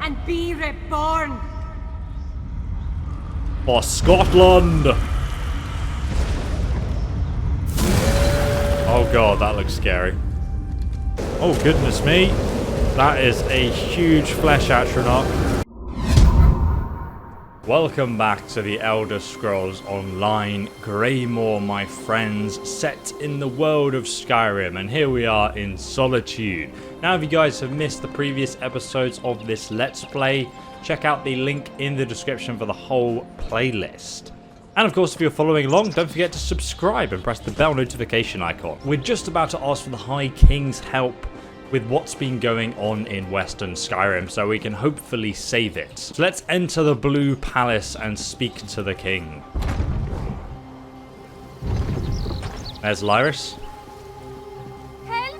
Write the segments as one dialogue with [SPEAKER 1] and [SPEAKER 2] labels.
[SPEAKER 1] and be reborn.
[SPEAKER 2] For Scotland! Oh god, that looks scary. Oh goodness me. That is a huge flesh atronach. Welcome back to the Elder Scrolls Online Greymoor, my friends, set in the world of Skyrim, and here we are in Solitude. Now, if you guys have missed the previous episodes of this Let's Play, check out the link in the description for the whole playlist. And of course, if you're following along, don't forget to subscribe and press the bell notification icon. We're just about to ask for the High King's help with what's been going on in Western Skyrim, so we can hopefully save it. So let's enter the Blue Palace and speak to the king. There's Lyris.
[SPEAKER 1] Help!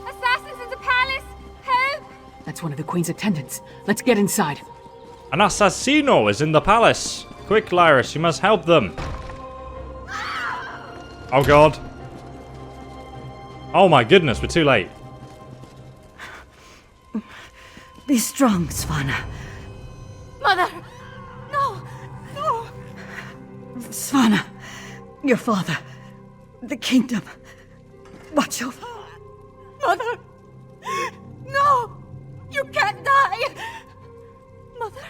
[SPEAKER 1] Assassins in the palace! Help!
[SPEAKER 3] That's one of the Queen's attendants. Let's get inside.
[SPEAKER 2] An assassino is in the palace. Quick, Lyris, you must help them. Oh god. Oh my goodness, we're too late.
[SPEAKER 3] Be strong, Svanna.
[SPEAKER 1] Mother! No! No!
[SPEAKER 3] Svanna, your father, the kingdom. Watch over.
[SPEAKER 1] Mother! No! You can't die! Mother!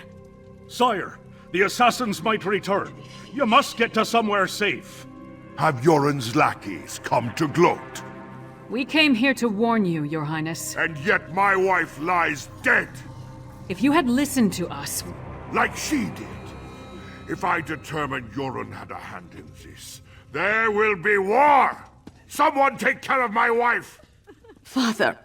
[SPEAKER 4] Sire, the assassins might return. You must get to somewhere safe.
[SPEAKER 5] Have Yoren's lackeys come to gloat?
[SPEAKER 3] We came here to warn you, Your Highness.
[SPEAKER 5] And yet my wife lies dead,
[SPEAKER 3] If you had listened to us...
[SPEAKER 5] like she did. If I determine Yoren had a hand in this, there will be war! Someone take care of my wife!
[SPEAKER 3] Father,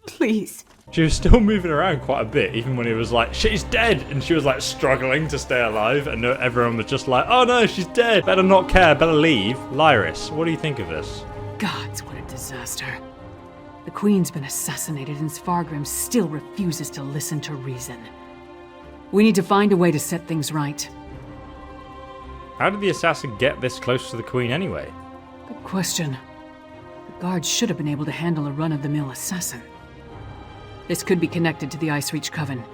[SPEAKER 3] please.
[SPEAKER 2] She was still moving around quite a bit, even when he was like, she's dead! And she was like struggling to stay alive, and everyone was just like, oh no, she's dead! Better not care, better leave. Lyris, what do you think of this?
[SPEAKER 3] Gods, what a disaster. The Queen's been assassinated and Svargrim still refuses to listen to reason. We need to find a way to set things right.
[SPEAKER 2] How did the assassin get this close to the Queen anyway?
[SPEAKER 3] Good question. The guards should have been able to handle a run-of-the-mill assassin. This could be connected to the Icereach Coven.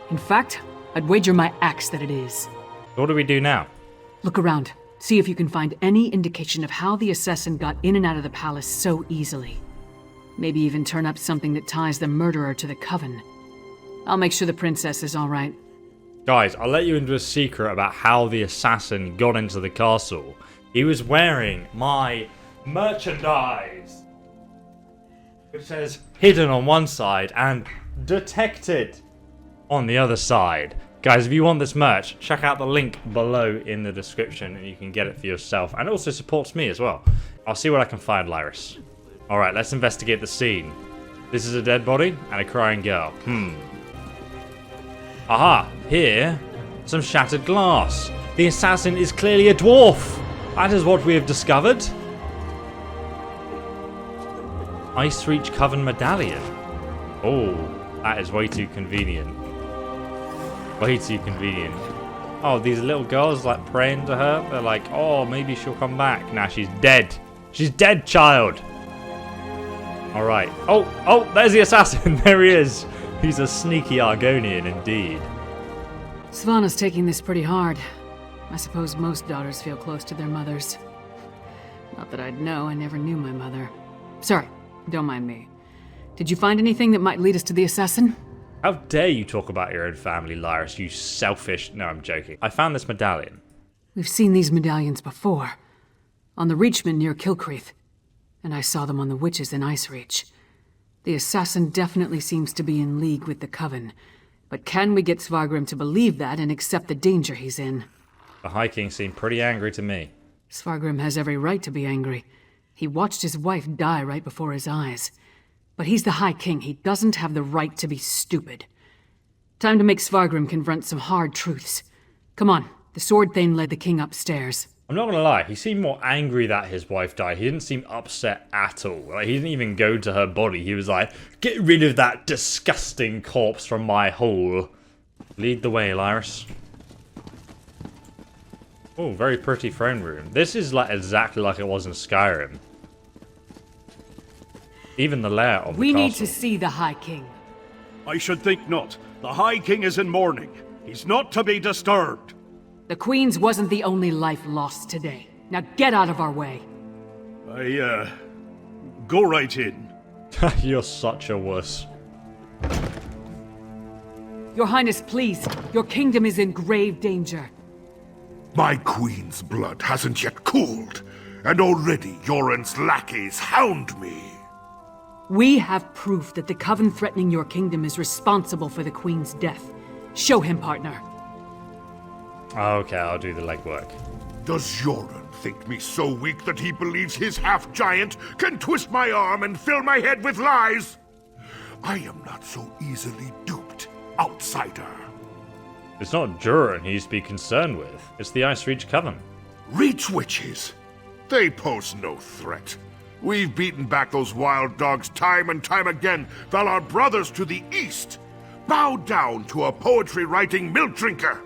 [SPEAKER 3] In fact, I'd wager my axe that it is.
[SPEAKER 2] What do we do now?
[SPEAKER 3] Look around. See if you can find any indication of how the assassin got in and out of the palace so easily. Maybe even turn up something that ties the murderer to the Coven. I'll make sure the princess is alright.
[SPEAKER 2] Guys, I'll let you into a secret about how the assassin got into the castle. He was wearing my merchandise, which says hidden on one side and detected on the other side. Guys, if you want this merch, check out the link below in the description and you can get it for yourself. And it also supports me as well. I'll see what I can find, Lyris. Alright, let's investigate the scene. This is a dead body and a crying girl. Aha, here, some shattered glass. The assassin is clearly a dwarf. That is what we have discovered. Icereach Coven medallion. Oh, that is way too convenient. Way too convenient. Oh, these little girls like praying to her. They're like, oh, maybe she'll come back. Nah, she's dead. She's dead, child. All right. Oh, there's the assassin. There he is. He's a sneaky Argonian indeed.
[SPEAKER 3] Svanna's taking this pretty hard. I suppose most daughters feel close to their mothers. Not that I'd know. I never knew my mother. Sorry, don't mind me. Did you find anything that might lead us to the assassin?
[SPEAKER 2] How dare you talk about your own family, Lyris, you selfish... No, I'm joking. I found this medallion.
[SPEAKER 3] We've seen these medallions before. On the Reachman near Kilcreath. And I saw them on the witches in Icereach. The assassin definitely seems to be in league with the Coven. But can we get Svargrim to believe that and accept the danger he's in?
[SPEAKER 2] The High King seemed pretty angry to me.
[SPEAKER 3] Svargrim has every right to be angry. He watched his wife die right before his eyes. But he's the High King. He doesn't have the right to be stupid. Time to make Svargrim confront some hard truths. Come on, the Sword Thane led the king upstairs.
[SPEAKER 2] I'm not gonna lie, he seemed more angry that his wife died. He didn't seem upset at all. Like, he didn't even go to her body. He was like, get rid of that disgusting corpse from my hole. Lead the way, Lyris. Oh, very pretty throne room. This is like exactly like it was in Skyrim. Even the layout of the castle.
[SPEAKER 3] We need to see the High King.
[SPEAKER 4] I should think not. The High King is in mourning. He's not to be disturbed.
[SPEAKER 3] The Queen's wasn't the only life lost today. Now get out of our way.
[SPEAKER 4] Go right in.
[SPEAKER 2] You're such a wuss.
[SPEAKER 3] Your Highness, please. Your kingdom is in grave danger.
[SPEAKER 5] My queen's blood hasn't yet cooled, and already Yoren's lackeys hound me.
[SPEAKER 3] We have proof that the Coven threatening your kingdom is responsible for the Queen's death. Show him, partner.
[SPEAKER 2] Okay, I'll do the legwork.
[SPEAKER 5] Does Yoren think me so weak that he believes his half-giant can twist my arm and fill my head with lies? I am not so easily duped, outsider.
[SPEAKER 2] It's not Durin he's to be concerned with. It's the Ice Reach Coven.
[SPEAKER 5] Reach witches? They pose no threat. We've beaten back those wild dogs time and time again, while our brothers to the east bow down to a poetry-writing milk drinker.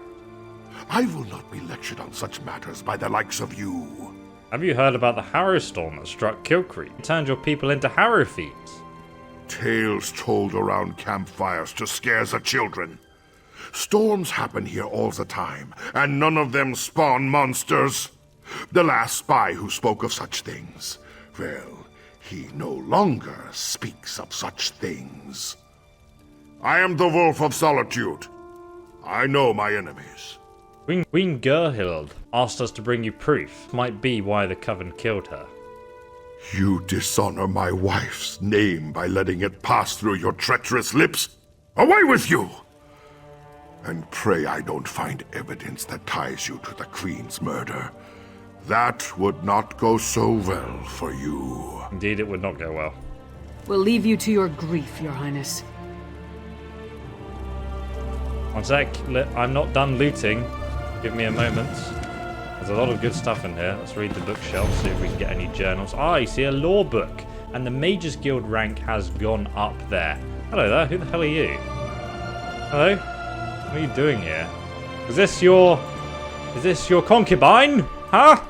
[SPEAKER 5] I will not be lectured on such matters by the likes of you.
[SPEAKER 2] Have you heard about the Harrow Storm that struck Kilcree? It turned your people into harrow fiends.
[SPEAKER 5] Tales told around campfires to scare the children. Storms happen here all the time, and none of them spawn monsters. The last spy who spoke of such things, well, he no longer speaks of such things. I am the Wolf of Solitude. I know my enemies.
[SPEAKER 2] Queen Gerhild asked us to bring you proof. Might be why the Coven killed her.
[SPEAKER 5] You dishonor my wife's name by letting it pass through your treacherous lips. Away with you! And pray I don't find evidence that ties you to the Queen's murder. That would not go so well for you.
[SPEAKER 2] Indeed, it would not go well.
[SPEAKER 3] We'll leave you to your grief, Your Highness.
[SPEAKER 2] One sec, I'm not done looting. Give me a moment. There's a lot of good stuff in here. Let's read the bookshelf, see if we can get any journals. Ah, you see a law book. And the Mages Guild rank has gone up there. Hello there, who the hell are you? Hello? What are you doing here? Is this your concubine? Huh?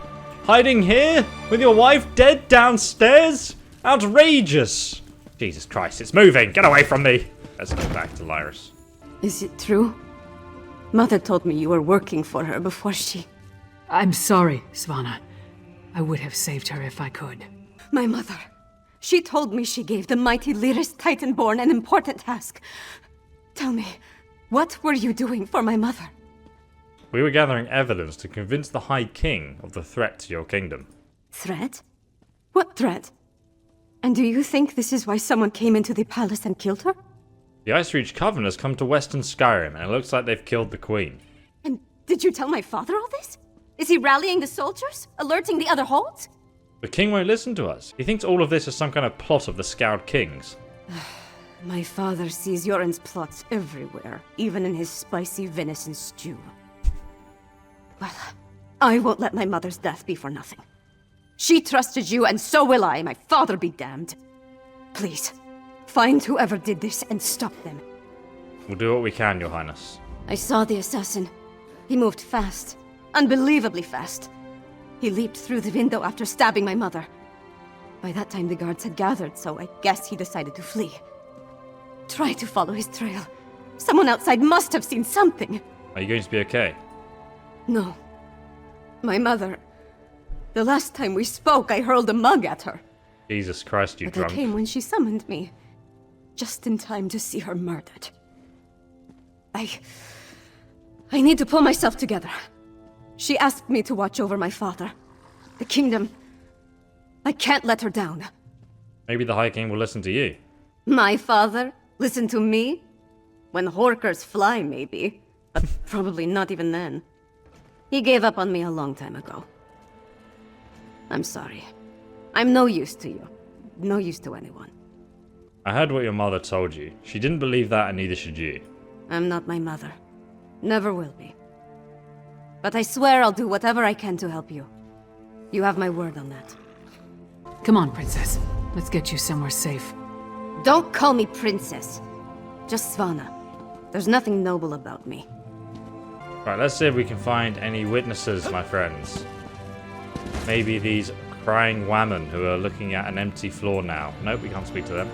[SPEAKER 2] Hiding here? With your wife dead downstairs? Outrageous! Jesus Christ, it's moving! Get away from me! Let's go back to Lyris.
[SPEAKER 1] Is it true? Mother told me you were working for her before she...
[SPEAKER 3] I'm sorry, Svanna. I would have saved her if I could.
[SPEAKER 1] My mother. She told me she gave the mighty Lyris Titanborn an important task. Tell me, what were you doing for my mother?
[SPEAKER 2] We were gathering evidence to convince the High King of the threat to your kingdom.
[SPEAKER 1] Threat? What threat? And do you think this is why someone came into the palace and killed her?
[SPEAKER 2] The Ice Reach Coven has come to Western Skyrim, and it looks like they've killed the Queen.
[SPEAKER 1] And did you tell my father all this? Is he rallying the soldiers? Alerting the other holds?
[SPEAKER 2] The King won't listen to us. He thinks all of this is some kind of plot of the Scowled Kings.
[SPEAKER 1] My father sees Yoren's plots everywhere, even in his spicy venison stew. Well, I won't let my mother's death be for nothing. She trusted you, and so will I. My father be damned. Please, find whoever did this and stop them.
[SPEAKER 2] We'll do what we can, Your Highness.
[SPEAKER 1] I saw the assassin. He moved fast. Unbelievably fast. He leaped through the window after stabbing my mother. By that time the guards had gathered, so I guess he decided to flee. Try to follow his trail. Someone outside must have seen something.
[SPEAKER 2] Are you going to be okay?
[SPEAKER 1] No. My mother... The last time we spoke, I hurled a mug at her.
[SPEAKER 2] Jesus Christ, you
[SPEAKER 1] But
[SPEAKER 2] drunk.
[SPEAKER 1] I came when she summoned me. Just in time to see her murdered. I need to pull myself together. She asked me to watch over my father. The kingdom. I can't let her down.
[SPEAKER 2] Maybe the High King will listen to you.
[SPEAKER 1] My father? Listen to me? When Horkers fly, maybe. But probably not even then. He gave up on me a long time ago. I'm sorry. I'm no use to you. No use to anyone.
[SPEAKER 2] I heard what your mother told you. She didn't believe that, and neither should you.
[SPEAKER 1] I'm not my mother. Never will be. But I swear I'll do whatever I can to help you. You have my word on that.
[SPEAKER 3] Come on, Princess. Let's get you somewhere safe.
[SPEAKER 1] Don't call me princess. Just Svanna. There's nothing noble about me.
[SPEAKER 2] Right, let's see if we can find any witnesses, my friends. Maybe these crying women who are looking at an empty floor now. Nope, we can't speak to them.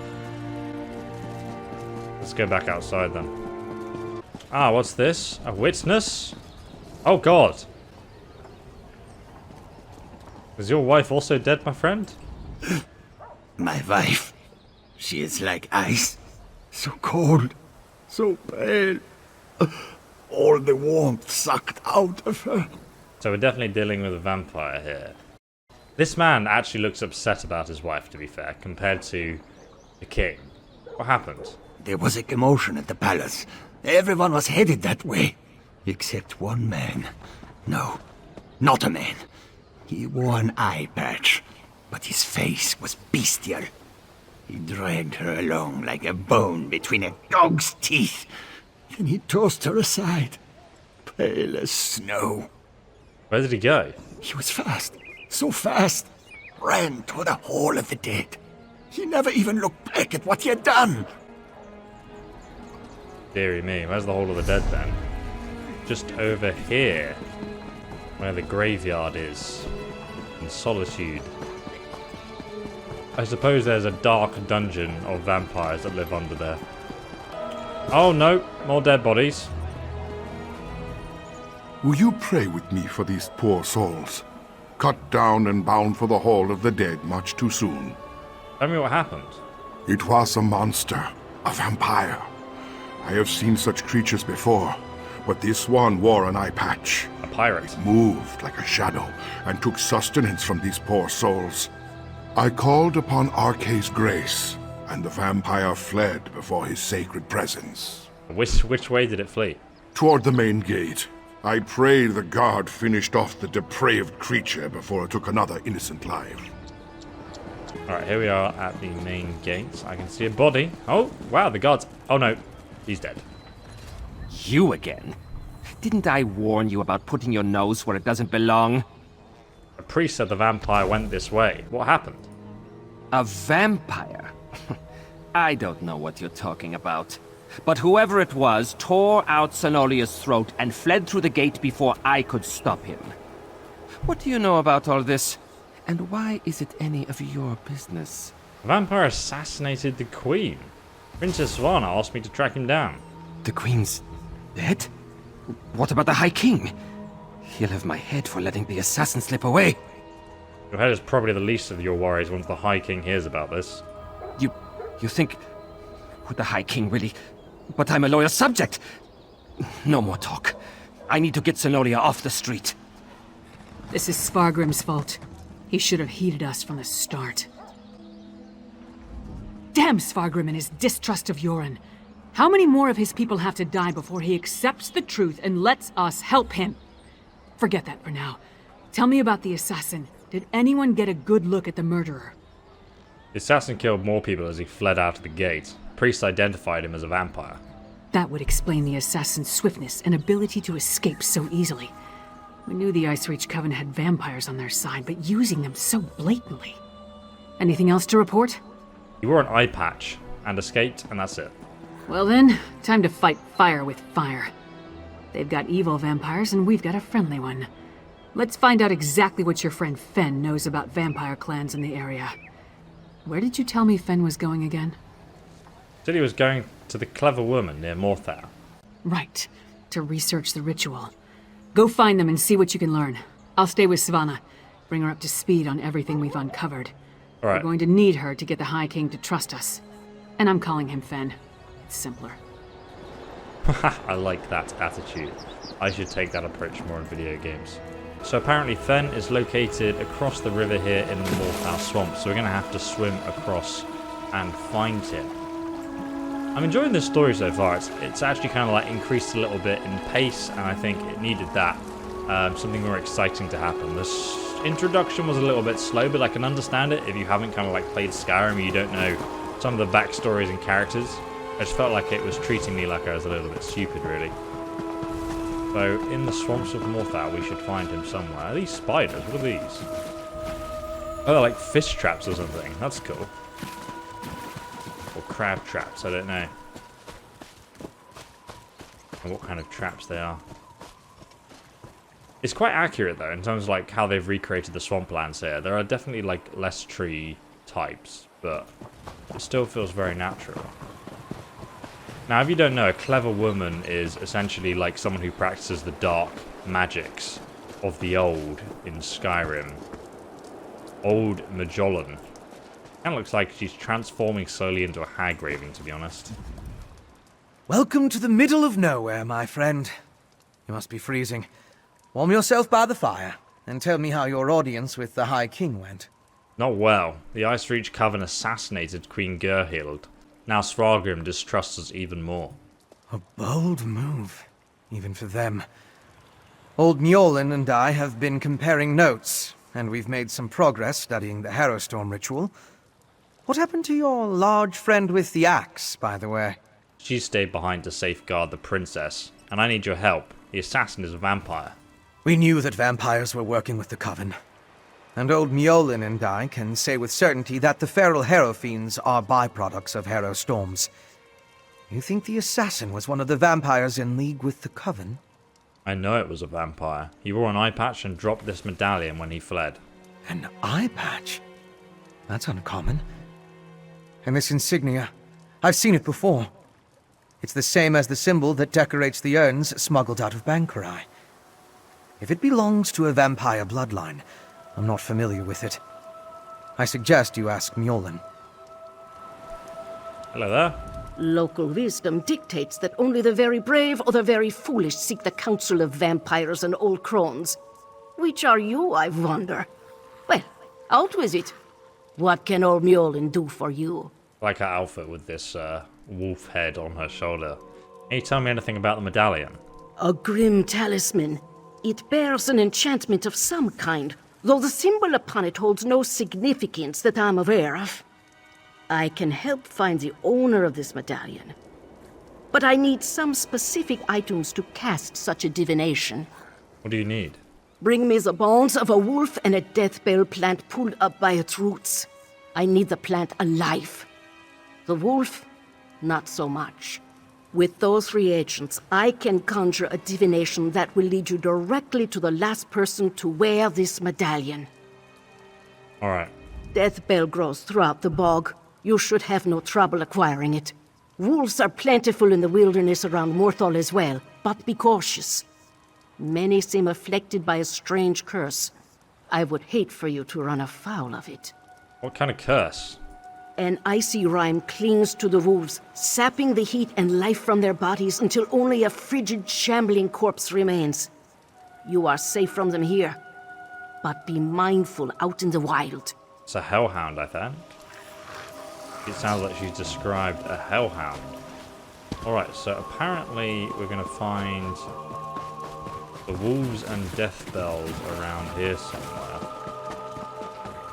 [SPEAKER 2] Let's let's go back outside then. Ah, what's this? A witness? Oh god. Is your wife also dead, my friend?
[SPEAKER 6] My wife. She is like ice. So cold. So pale. All the warmth sucked out of her.
[SPEAKER 2] So we're definitely dealing with a vampire here. This man actually looks upset about his wife, to be fair, compared to the king. What happened?
[SPEAKER 6] There was a commotion at the palace. Everyone was headed that way. Except one man. No, not a man. He wore an eye patch, but his face was bestial. He dragged her along like a bone between a dog's teeth. Then he tossed her aside, pale as snow.
[SPEAKER 2] Where did he go?
[SPEAKER 6] He was fast, so fast. Ran toward the Hall of the Dead. He never even looked back at what he had done.
[SPEAKER 2] Deary me, where's the Hall of the Dead then? Just over here, where the graveyard is, in Solitude. I suppose there's a dark dungeon of vampires that live under there. Oh no, more dead bodies.
[SPEAKER 5] Will you pray with me for these poor souls? Cut down and bound for the Hall of the Dead much too soon.
[SPEAKER 2] Tell me what happened.
[SPEAKER 5] It was a monster, a vampire. I have seen such creatures before, but this one wore an eye patch.
[SPEAKER 2] A pirate.
[SPEAKER 5] Moved like a shadow and took sustenance from these poor souls. I called upon Arkay's grace, and the vampire fled before his sacred presence.
[SPEAKER 2] Which way did it flee?
[SPEAKER 5] Toward the main gate. I pray the guard finished off the depraved creature before it took another innocent life.
[SPEAKER 2] Alright, here we are at the main gate. I can see a body. Oh, wow, the guards. Oh no, he's dead.
[SPEAKER 7] You again? Didn't I warn you about putting your nose where it doesn't belong?
[SPEAKER 2] The priest said the vampire went this way. What happened?
[SPEAKER 7] A vampire? I don't know what you're talking about. But whoever it was tore out Cenolia's throat and fled through the gate before I could stop him. What do you know about all this? And why is it any of your business?
[SPEAKER 2] The vampire assassinated the queen. Princess Svana asked me to track him down.
[SPEAKER 7] The queen's dead? What about the High King? He'll have my head for letting the assassin slip away.
[SPEAKER 2] Your head is probably the least of your worries once the High King hears about this.
[SPEAKER 7] You think... Would the High King really... But I'm a loyal subject! No more talk. I need to get Senolia off the street.
[SPEAKER 3] This is Svargrim's fault. He should have heeded us from the start. Damn Svargrim and his distrust of Yoren. How many more of his people have to die before he accepts the truth and lets us help him? Forget that for now. Tell me about the assassin. Did anyone get a good look at the murderer?
[SPEAKER 2] The assassin killed more people as he fled out of the gate. Priests identified him as a vampire.
[SPEAKER 3] That would explain the assassin's swiftness and ability to escape so easily. We knew the Icereach Coven had vampires on their side, but using them so blatantly. Anything else to report?
[SPEAKER 2] He wore an eye patch and escaped, and that's it.
[SPEAKER 3] Well then, time to fight fire with fire. They've got evil vampires, and we've got a friendly one. Let's find out exactly what your friend Fen knows about vampire clans in the area. Where did you tell me Fen was going again?
[SPEAKER 2] Said he was going to the Clever Woman near Morthar.
[SPEAKER 3] Right, to research the ritual. Go find them and see what you can learn. I'll stay with Svanna. Bring her up to speed on everything we've uncovered.
[SPEAKER 2] All right.
[SPEAKER 3] We're going to need her to get the High King to trust us. And I'm calling him Fen. It's simpler.
[SPEAKER 2] I like that attitude. I should take that approach more in video games. So apparently Fen is located across the river here in the Morthar Swamp, so we're going to have to swim across and find him. I'm enjoying this story so far. It's actually kind of like increased a little bit in pace, and I think it needed that. Something more exciting to happen. This introduction was a little bit slow, but I can understand it if you haven't kind of like played Skyrim and you don't know some of the backstories and characters. I just felt like it was treating me like I was a little bit stupid, really. So, in the swamps of Morthar, we should find him somewhere. Are these spiders? What are these? Oh, they're like fish traps or something. That's cool. Or crab traps, I don't know. And what kind of traps they are. It's quite accurate, though, in terms of like how they've recreated the swamplands here. There are definitely like less tree types, but it still feels very natural. Now, if you don't know, a clever woman is essentially like someone who practices the dark magics of the old in Skyrim. Old Majolan. Kind of looks like she's transforming slowly into a hag raven, to be honest.
[SPEAKER 8] Welcome to the middle of nowhere, my friend. You must be freezing. Warm yourself by the fire, and tell me how your audience with the High King went.
[SPEAKER 2] Not well. The Ice Reach Coven assassinated Queen Gerhild. Now Svargrim distrusts us even more.
[SPEAKER 8] A bold move, even for them. Old Mjolnir and I have been comparing notes, and we've made some progress studying the Harrowstorm ritual. What happened to your large friend with the axe, by the way?
[SPEAKER 2] She stayed behind to safeguard the princess, and I need your help. The assassin is a vampire.
[SPEAKER 8] We knew that vampires were working with the Coven. And old Mjolnir and I can say with certainty that the feral Harrow Fiends are byproducts of Harrow Storms. You think the assassin was one of the vampires in league with the Coven?
[SPEAKER 2] I know it was a vampire. He wore an eye patch and dropped this medallion when he fled.
[SPEAKER 8] An eye patch? That's uncommon. And this insignia, I've seen it before. It's the same as the symbol that decorates the urns smuggled out of Bankarai. If it belongs to a vampire bloodline, I'm not familiar with it. I suggest you ask Mjolnir.
[SPEAKER 2] Hello there.
[SPEAKER 9] Local wisdom dictates that only the very brave or the very foolish seek the counsel of vampires and old crones. Which are you, I wonder? Well, out with it. What can old Mjolnir do for you?
[SPEAKER 2] Like her outfit with this wolf head on her shoulder. Can you tell me anything about the medallion?
[SPEAKER 9] A grim talisman. It bears an enchantment of some kind, though the symbol upon it holds no significance that I'm aware of. I can help find the owner of this medallion, but I need some specific items to cast such a divination.
[SPEAKER 2] What do you need?
[SPEAKER 9] Bring me the bones of a wolf and a deathbell plant pulled up by its roots. I need the plant alive. The wolf, not so much. With those reagents, I can conjure a divination that will lead you directly to the last person to wear this medallion.
[SPEAKER 2] Alright.
[SPEAKER 9] Deathbell grows throughout the bog. You should have no trouble acquiring it. Wolves are plentiful in the wilderness around Morthal as well, but be cautious. Many seem afflicted by a strange curse. I would hate for you to run afoul of it.
[SPEAKER 2] What kind of curse?
[SPEAKER 9] An icy rime clings to the wolves, sapping the heat and life from their bodies until only a frigid, shambling corpse remains. You are safe from them here, but be mindful out in the wild.
[SPEAKER 2] It's a hellhound, I think. It sounds like she's described a hellhound. Alright, so apparently we're going to find the wolves and death bells around here somewhere.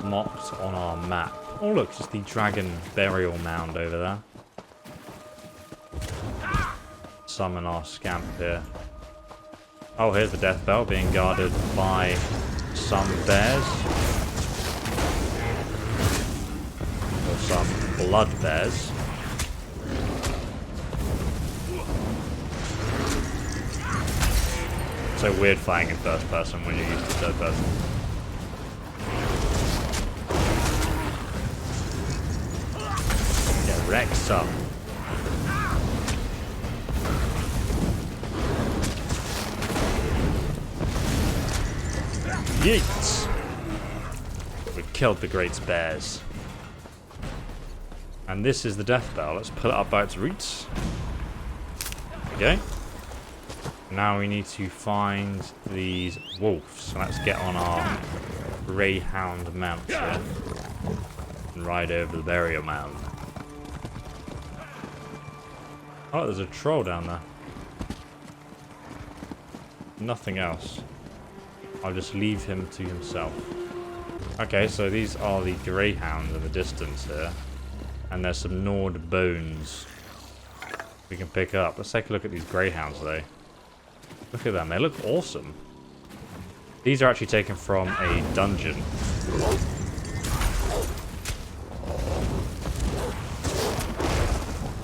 [SPEAKER 2] Marked on our map. Oh look, just the dragon burial mound over there. Summon our scamp here. Oh, here's the death bell being guarded by some bears. Or some blood bears. So weird fighting in first person when you're used to third person. Get wrecked some. Yeet! We killed the great bears. And this is the death bell. Let's pull it up by its roots. There we go. Now we need to find these wolves. So let's get on our greyhound mount here and ride over the burial mound. Oh, there's a troll down there. Nothing else. I'll just leave him to himself. Okay, so these are the greyhounds in the distance here. And there's some gnawed bones we can pick up. Let's take a look at these greyhounds though. Look at them, they look awesome. These are actually taken from a dungeon.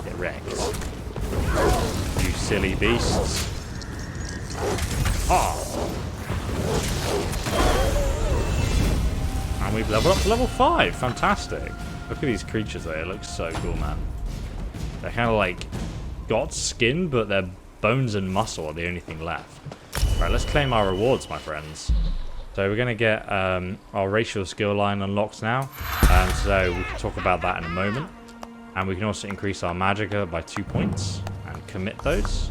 [SPEAKER 2] Get wrecked. You silly beasts. Ah! And we've leveled up to level 5. Fantastic. Look at these creatures though. It looks so cool, man. They're kind of like got skin, but their bones and muscle are the only thing left. Right, let's claim our rewards, my friends. So we're going to get our racial skill line unlocked now. So we can talk about that in a moment. And we can also increase our magicka by 2 points and commit those.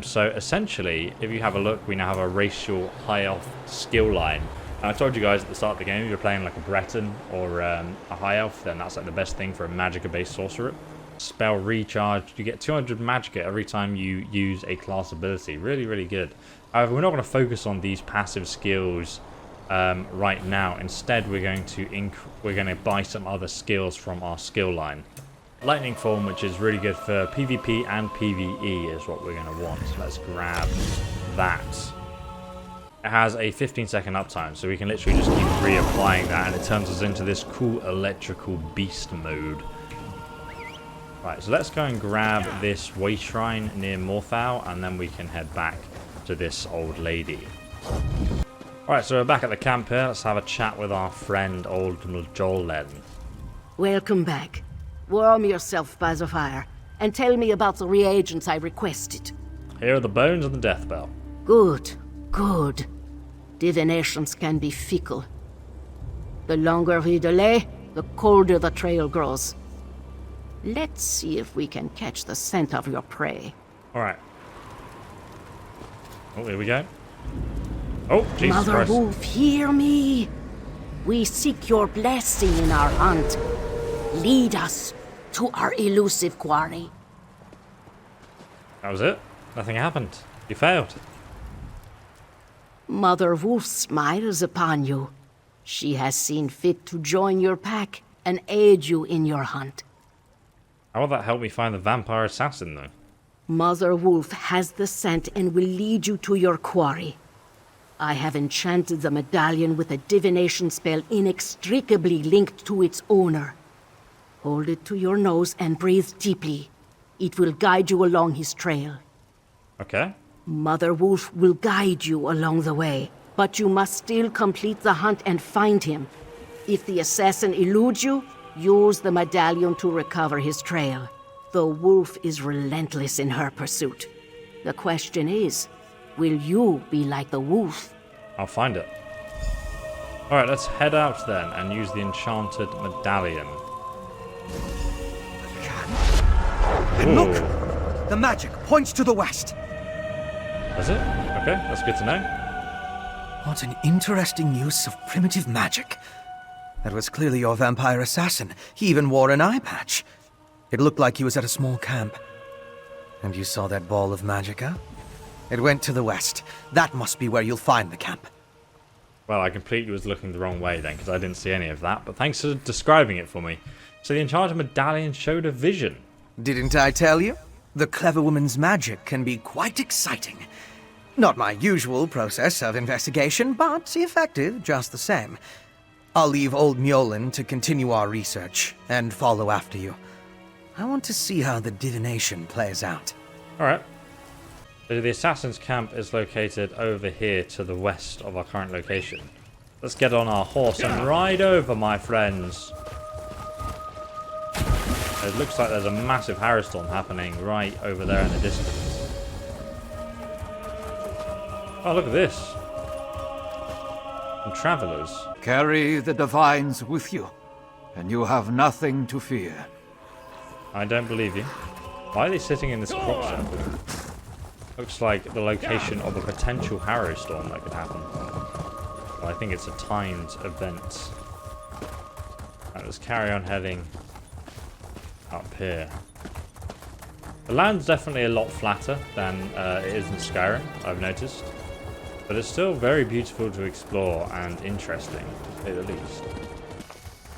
[SPEAKER 2] So essentially, if you have a look, we now have a racial high elf skill line. And I told you guys at the start of the game, if you're playing like a Breton or a high elf, then that's like the best thing for a magicka-based sorcerer. Spell recharge, you get 200 magicka every time you use a class ability. Really, really good. However, we're not going to focus on these passive skills right now. Instead, we're going to buy some other skills from our skill line. Lightning form, which is really good for PvP and PvE, is what we're going to want. So let's grab that. It has a 15-second uptime, so we can literally just keep reapplying that, and it turns us into this cool electrical beast mode. Right, so let's go and grab this way shrine near Morthal, and then we can head back to this old lady. Alright, so we're back at the camp here. Let's have a chat with our friend, old Jolen.
[SPEAKER 9] Welcome back. Warm yourself by the fire, and tell me about the reagents I requested.
[SPEAKER 2] Here are the bones and the death bell.
[SPEAKER 9] Good, good. Divinations can be fickle. The longer we delay, the colder the trail grows. Let's see if we can catch the scent of your prey.
[SPEAKER 2] Alright. Oh, here we go. Oh, Jesus
[SPEAKER 9] Mother
[SPEAKER 2] Christ.
[SPEAKER 9] Wolf, hear me. We seek your blessing in our hunt. Lead us to our elusive quarry.
[SPEAKER 2] That was it. Nothing happened. You failed.
[SPEAKER 9] Mother Wolf smiles upon you. She has seen fit to join your pack and aid you in your hunt.
[SPEAKER 2] How will that help me find the vampire assassin, though?
[SPEAKER 9] Mother Wolf has the scent and will lead you to your quarry. I have enchanted the medallion with a divination spell inextricably linked to its owner. Hold it to your nose and breathe deeply. It will guide you along his trail.
[SPEAKER 2] Okay.
[SPEAKER 9] Mother Wolf will guide you along the way, but you must still complete the hunt and find him. If the assassin eludes you, use the medallion to recover his trail. The wolf is relentless in her pursuit. The question is, will you be like the wolf?
[SPEAKER 2] I'll find it. Alright, let's head out then and use the enchanted medallion.
[SPEAKER 8] And look! The magic points to the west.
[SPEAKER 2] Is it? Okay, that's good to know.
[SPEAKER 8] What an interesting use of primitive magic. That was clearly your vampire assassin. He even wore an eye patch. It looked like he was at a small camp. And you saw that ball of magicka? It went to the west. That must be where you'll find the camp.
[SPEAKER 2] Well, I completely was looking the wrong way then, because I didn't see any of that, but thanks for describing it for me. So the enchanted medallion showed a vision.
[SPEAKER 8] Didn't I tell you? The clever woman's magic can be quite exciting. Not my usual process of investigation, but effective just the same. I'll leave old Mjolin to continue our research and follow after you. I want to see how the divination plays out.
[SPEAKER 2] Alright. So the assassin's camp is located over here to the west of our current location. Let's get on our horse and ride over, my friends. It looks like there's a massive hailstorm happening right over there in the distance. Oh, look at this. Some travelers.
[SPEAKER 10] Carry the divines with you, and you have nothing to fear.
[SPEAKER 2] I don't believe you. Why are they sitting in this crop circle? Looks like the location of a potential hailstorm that could happen. But I think it's a timed event. Right, let's carry on heading up here. The land's definitely a lot flatter than it is in Skyrim, I've noticed. But it's still very beautiful to explore and interesting, to say the least.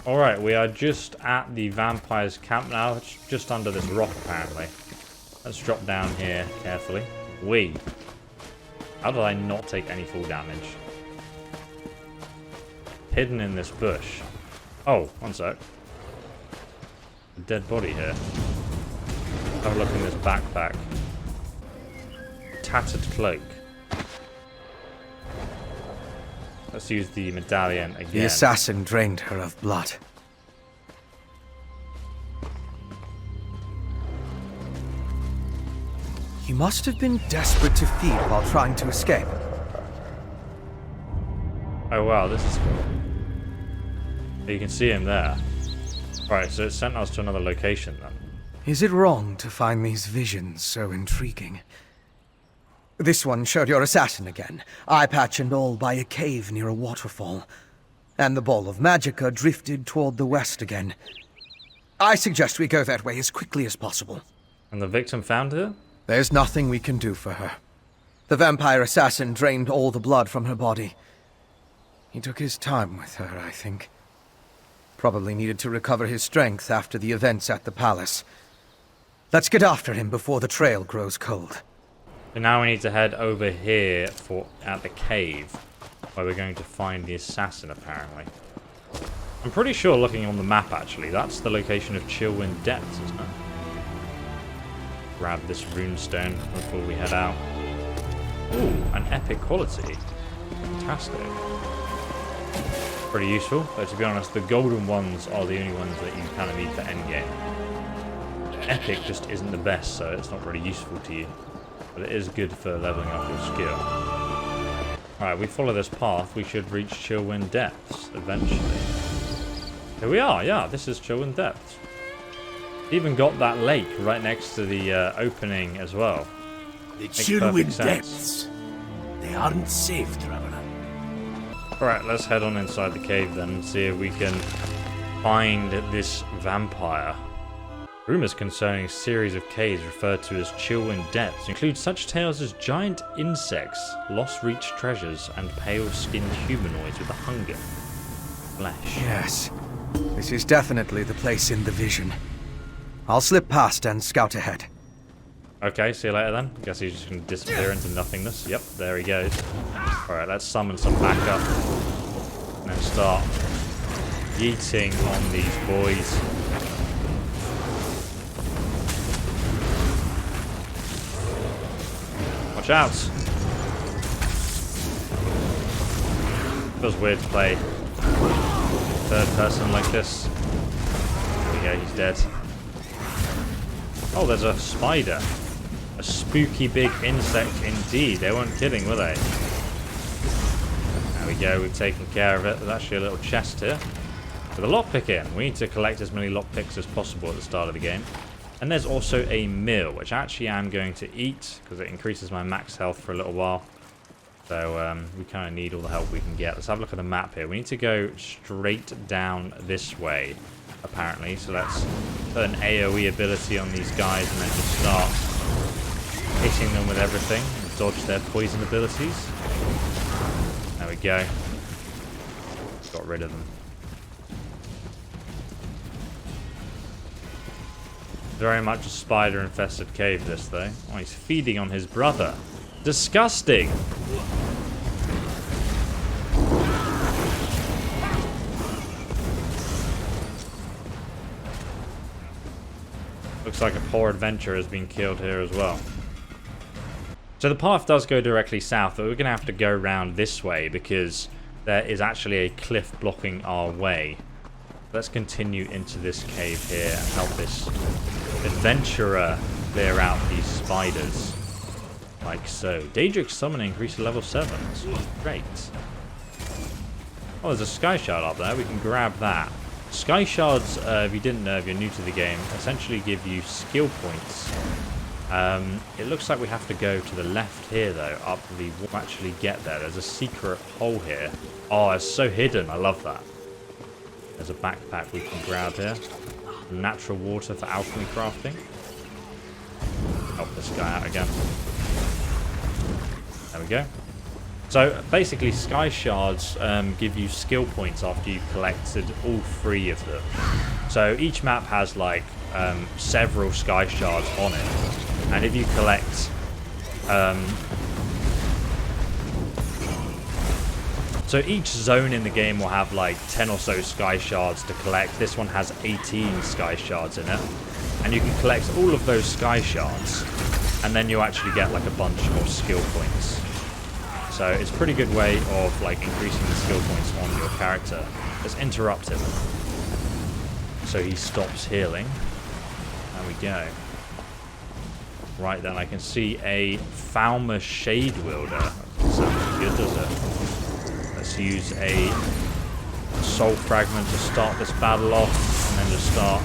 [SPEAKER 2] Alright, we are just at the vampire's camp now. It's just under this rock, apparently. Let's drop down here carefully. How did I not take any full damage? Hidden in this bush. Oh, one sec. A dead body here. Have a look in this backpack. Tattered cloak. Let's use the medallion again.
[SPEAKER 8] The assassin drained her of blood. He must have been desperate to feed while trying to escape.
[SPEAKER 2] Oh wow, this is cool. You can see him there. Right, so it sent us to another location then.
[SPEAKER 8] Is it wrong to find these visions so intriguing? This one showed your assassin again, eye patch and all, by a cave near a waterfall. And the ball of magicka drifted toward the west again. I suggest we go that way as quickly as possible.
[SPEAKER 2] And the victim found her?
[SPEAKER 8] There's nothing we can do for her. The vampire assassin drained all the blood from her body. He took his time with her, I think. Probably needed to recover his strength after the events at the palace. Let's get after him before the trail grows cold.
[SPEAKER 2] So now we need to head over here at the cave, where we're going to find the assassin, apparently. I'm pretty sure, looking on the map, actually, that's the location of Chillwind Depths, isn't it? Grab this runestone before we head out. Ooh, an epic quality. Fantastic. Pretty useful, but to be honest, the golden ones are the only ones that you kind of need for endgame. Epic just isn't the best, so it's not really useful to you. But it is good for leveling up your skill. Alright, we follow this path, we should reach Chillwind Depths eventually. Here we are, yeah, this is Chillwind Depths. Even got that lake right next to the opening as well.
[SPEAKER 6] The Chillwind Depths. They aren't safe, traveler.
[SPEAKER 2] Alright, let's head on inside the cave then and see if we can find this vampire. Rumors concerning a series of caves referred to as Chillwind Depths include such tales as giant insects, lost reach treasures, and pale-skinned humanoids with a hunger for flesh.
[SPEAKER 8] Yes, this is definitely the place in the vision. I'll slip past and scout ahead.
[SPEAKER 2] Okay, see you later then. Guess he's just going to disappear into nothingness. Yep, there he goes. Alright, let's summon some backup. And then start yeeting on these boys. Watch out! Feels weird to play third person like this. There we go, he's dead. Oh, there's a spider. A spooky big insect indeed. They weren't kidding, were they? There we go, we've taken care of it. There's actually a little chest here with a lockpick in. We need to collect as many lockpicks as possible at the start of the game. And there's also a meal, which actually I'm going to eat because it increases my max health for a little while. So we kind of need all the help we can get. Let's have a look at the map here. We need to go straight down this way, apparently. So let's put an AoE ability on these guys and then just start hitting them with everything and dodge their poison abilities. There we go. Got rid of them. Very much a spider-infested cave, this, though. Oh, he's feeding on his brother. Disgusting! Looks like a poor adventurer has been killed here as well. So the path does go directly south, but we're going to have to go around this way because there is actually a cliff blocking our way. Let's continue into this cave here and help this adventurer clear out these spiders. Like so. Daedric Summoning increased to level 7. That's great. Oh, there's a Sky Shard up there. We can grab that. Sky Shards, if you didn't know, if you're new to the game, essentially give you skill points. It looks like we have to go to the left here, though, up the wall to actually get there. There's a secret hole here. Oh, it's so hidden. I love that. There's a backpack we can grab here. Natural water for alchemy crafting. Help this guy out again. There we go. So basically Sky Shards give you skill points after you've collected all 3 of them. So each map has like several Sky Shards on it. And if you collect so each zone in the game will have like 10 or so Sky Shards to collect. This one has 18 Sky Shards in it. And you can collect all of those Sky Shards, and then you actually get like a bunch of skill points. So it's a pretty good way of like increasing the skill points on your character. Let's interrupt him. So he stops healing. There we go. Right then, I can see a Falmer Shade Wielder. That sounds good, does it? Let's use a Soul Fragment to start this battle off, and then just start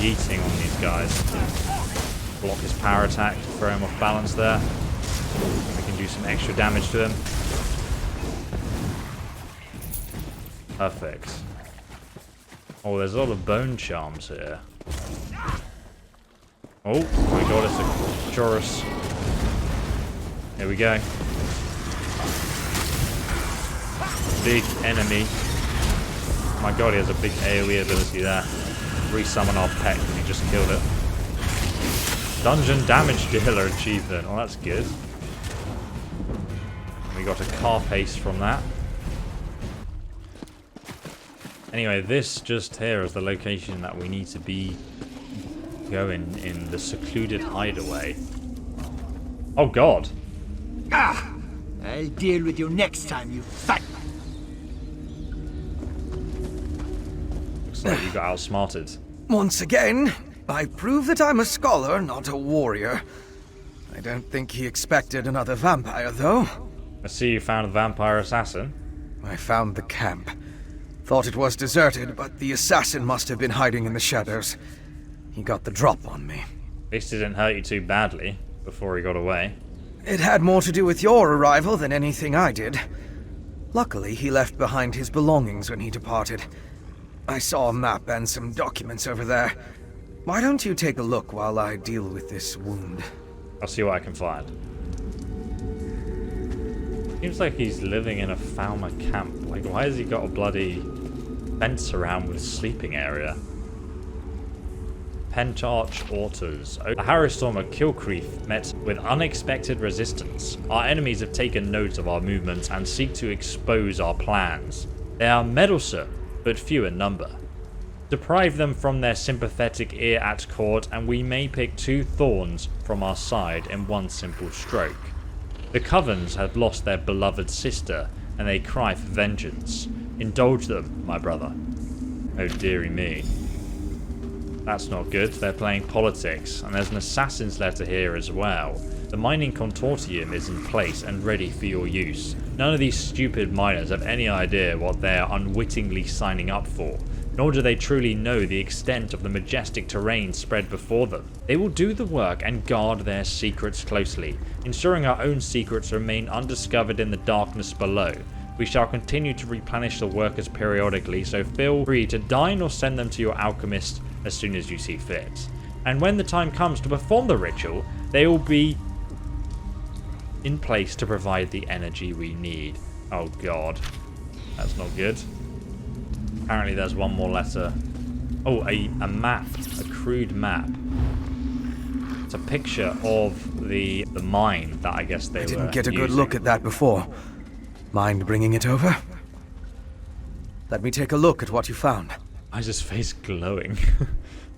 [SPEAKER 2] yeeting on these guys. Block his power attack to throw him off balance there. We can do some extra damage to him. Perfect. Oh, there's a lot of bone charms here. Oh my god, it's a Chorus. Here we go. Big enemy. Oh my god, he has a big AoE ability there. Resummon our pet because he just killed it. Dungeon damage dealer achievement. Oh, that's good. We got a car pace from that. Anyway, this just here is the location that we need to be going in the secluded hideaway. Oh god.
[SPEAKER 6] Ah! I'll deal with you next time, you fat...
[SPEAKER 2] Looks like you got outsmarted.
[SPEAKER 8] Once again, I prove that I'm a scholar, not a warrior. I don't think he expected another vampire, though.
[SPEAKER 2] I see you found the vampire assassin.
[SPEAKER 8] I found the camp. Thought it was deserted, but the assassin must have been hiding in the shadows. He got the drop on me.
[SPEAKER 2] At least it didn't hurt you too badly before he got away.
[SPEAKER 8] It had more to do with your arrival than anything I did. Luckily, he left behind his belongings when he departed. I saw a map and some documents over there. Why don't you take a look while I deal with this wound?
[SPEAKER 2] I'll see what I can find. Seems like he's living in a Falmer camp. Like, why has he got a bloody fence around with a sleeping area? Pentarch Autos. The Harrowstorm of Kilcreef met with unexpected resistance. Our enemies have taken note of our movements and seek to expose our plans. They are meddlesome, but few in number. Deprive them from their sympathetic ear at court, and we may pick 2 thorns from our side in one simple stroke. The Covens have lost their beloved sister, and they cry for vengeance. Indulge them, my brother. Oh dearie me. That's not good. They're playing politics, and there's an assassin's letter here as well. The mining consortium is in place and ready for your use. None of these stupid miners have any idea what they are unwittingly signing up for, nor do they truly know the extent of the majestic terrain spread before them. They will do the work and guard their secrets closely, ensuring our own secrets remain undiscovered in the darkness below. We shall continue to replenish the workers periodically, so feel free to dine or send them to your alchemist as soon as you see fit. And when the time comes to perform the ritual, they will be in place to provide the energy we need. Oh god. That's not good. Apparently there's one more letter. Oh, a map. A crude map. It's a picture of the mine that I guess they were
[SPEAKER 8] I didn't get a good
[SPEAKER 2] using.
[SPEAKER 8] look at that before. Mind bringing it over? Let me take a look at what you found.
[SPEAKER 2] Why is his face glowing?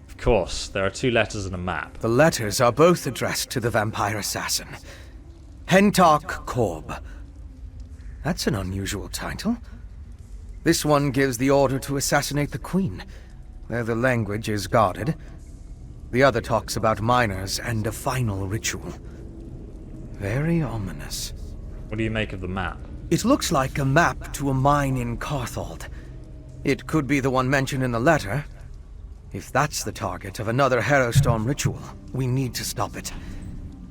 [SPEAKER 2] Of course, there are 2 letters and a map.
[SPEAKER 8] The letters are both addressed to the vampire assassin. Hentark Korb. That's an unusual title. This one gives the order to assassinate the queen, where the language is guarded. The other talks about miners and a final ritual. Very ominous.
[SPEAKER 2] What do you make of the map?
[SPEAKER 8] It looks like a map to a mine in Carthald. It could be the one mentioned in the letter. If that's the target of another Harrowstorm ritual, we need to stop it.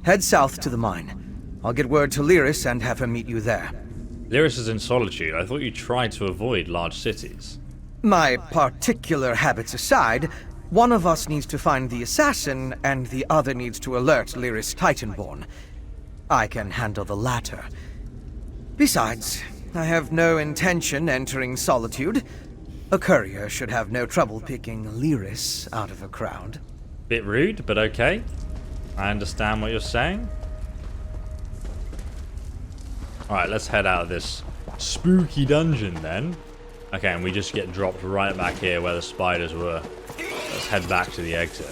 [SPEAKER 8] Head south to the mine. I'll get word to Lyris and have her meet you there.
[SPEAKER 2] Lyris is in Solitude. I thought you tried to avoid large cities.
[SPEAKER 8] My particular habits aside, one of us needs to find the assassin, and the other needs to alert Lyris Titanborn. I can handle the latter. Besides, I have no intention entering Solitude. A courier should have no trouble picking Lyris out of a crowd.
[SPEAKER 2] Bit rude, but okay. I understand what you're saying. Alright, let's head out of this spooky dungeon then. Okay, and we just get dropped right back here where the spiders were. Let's head back to the exit.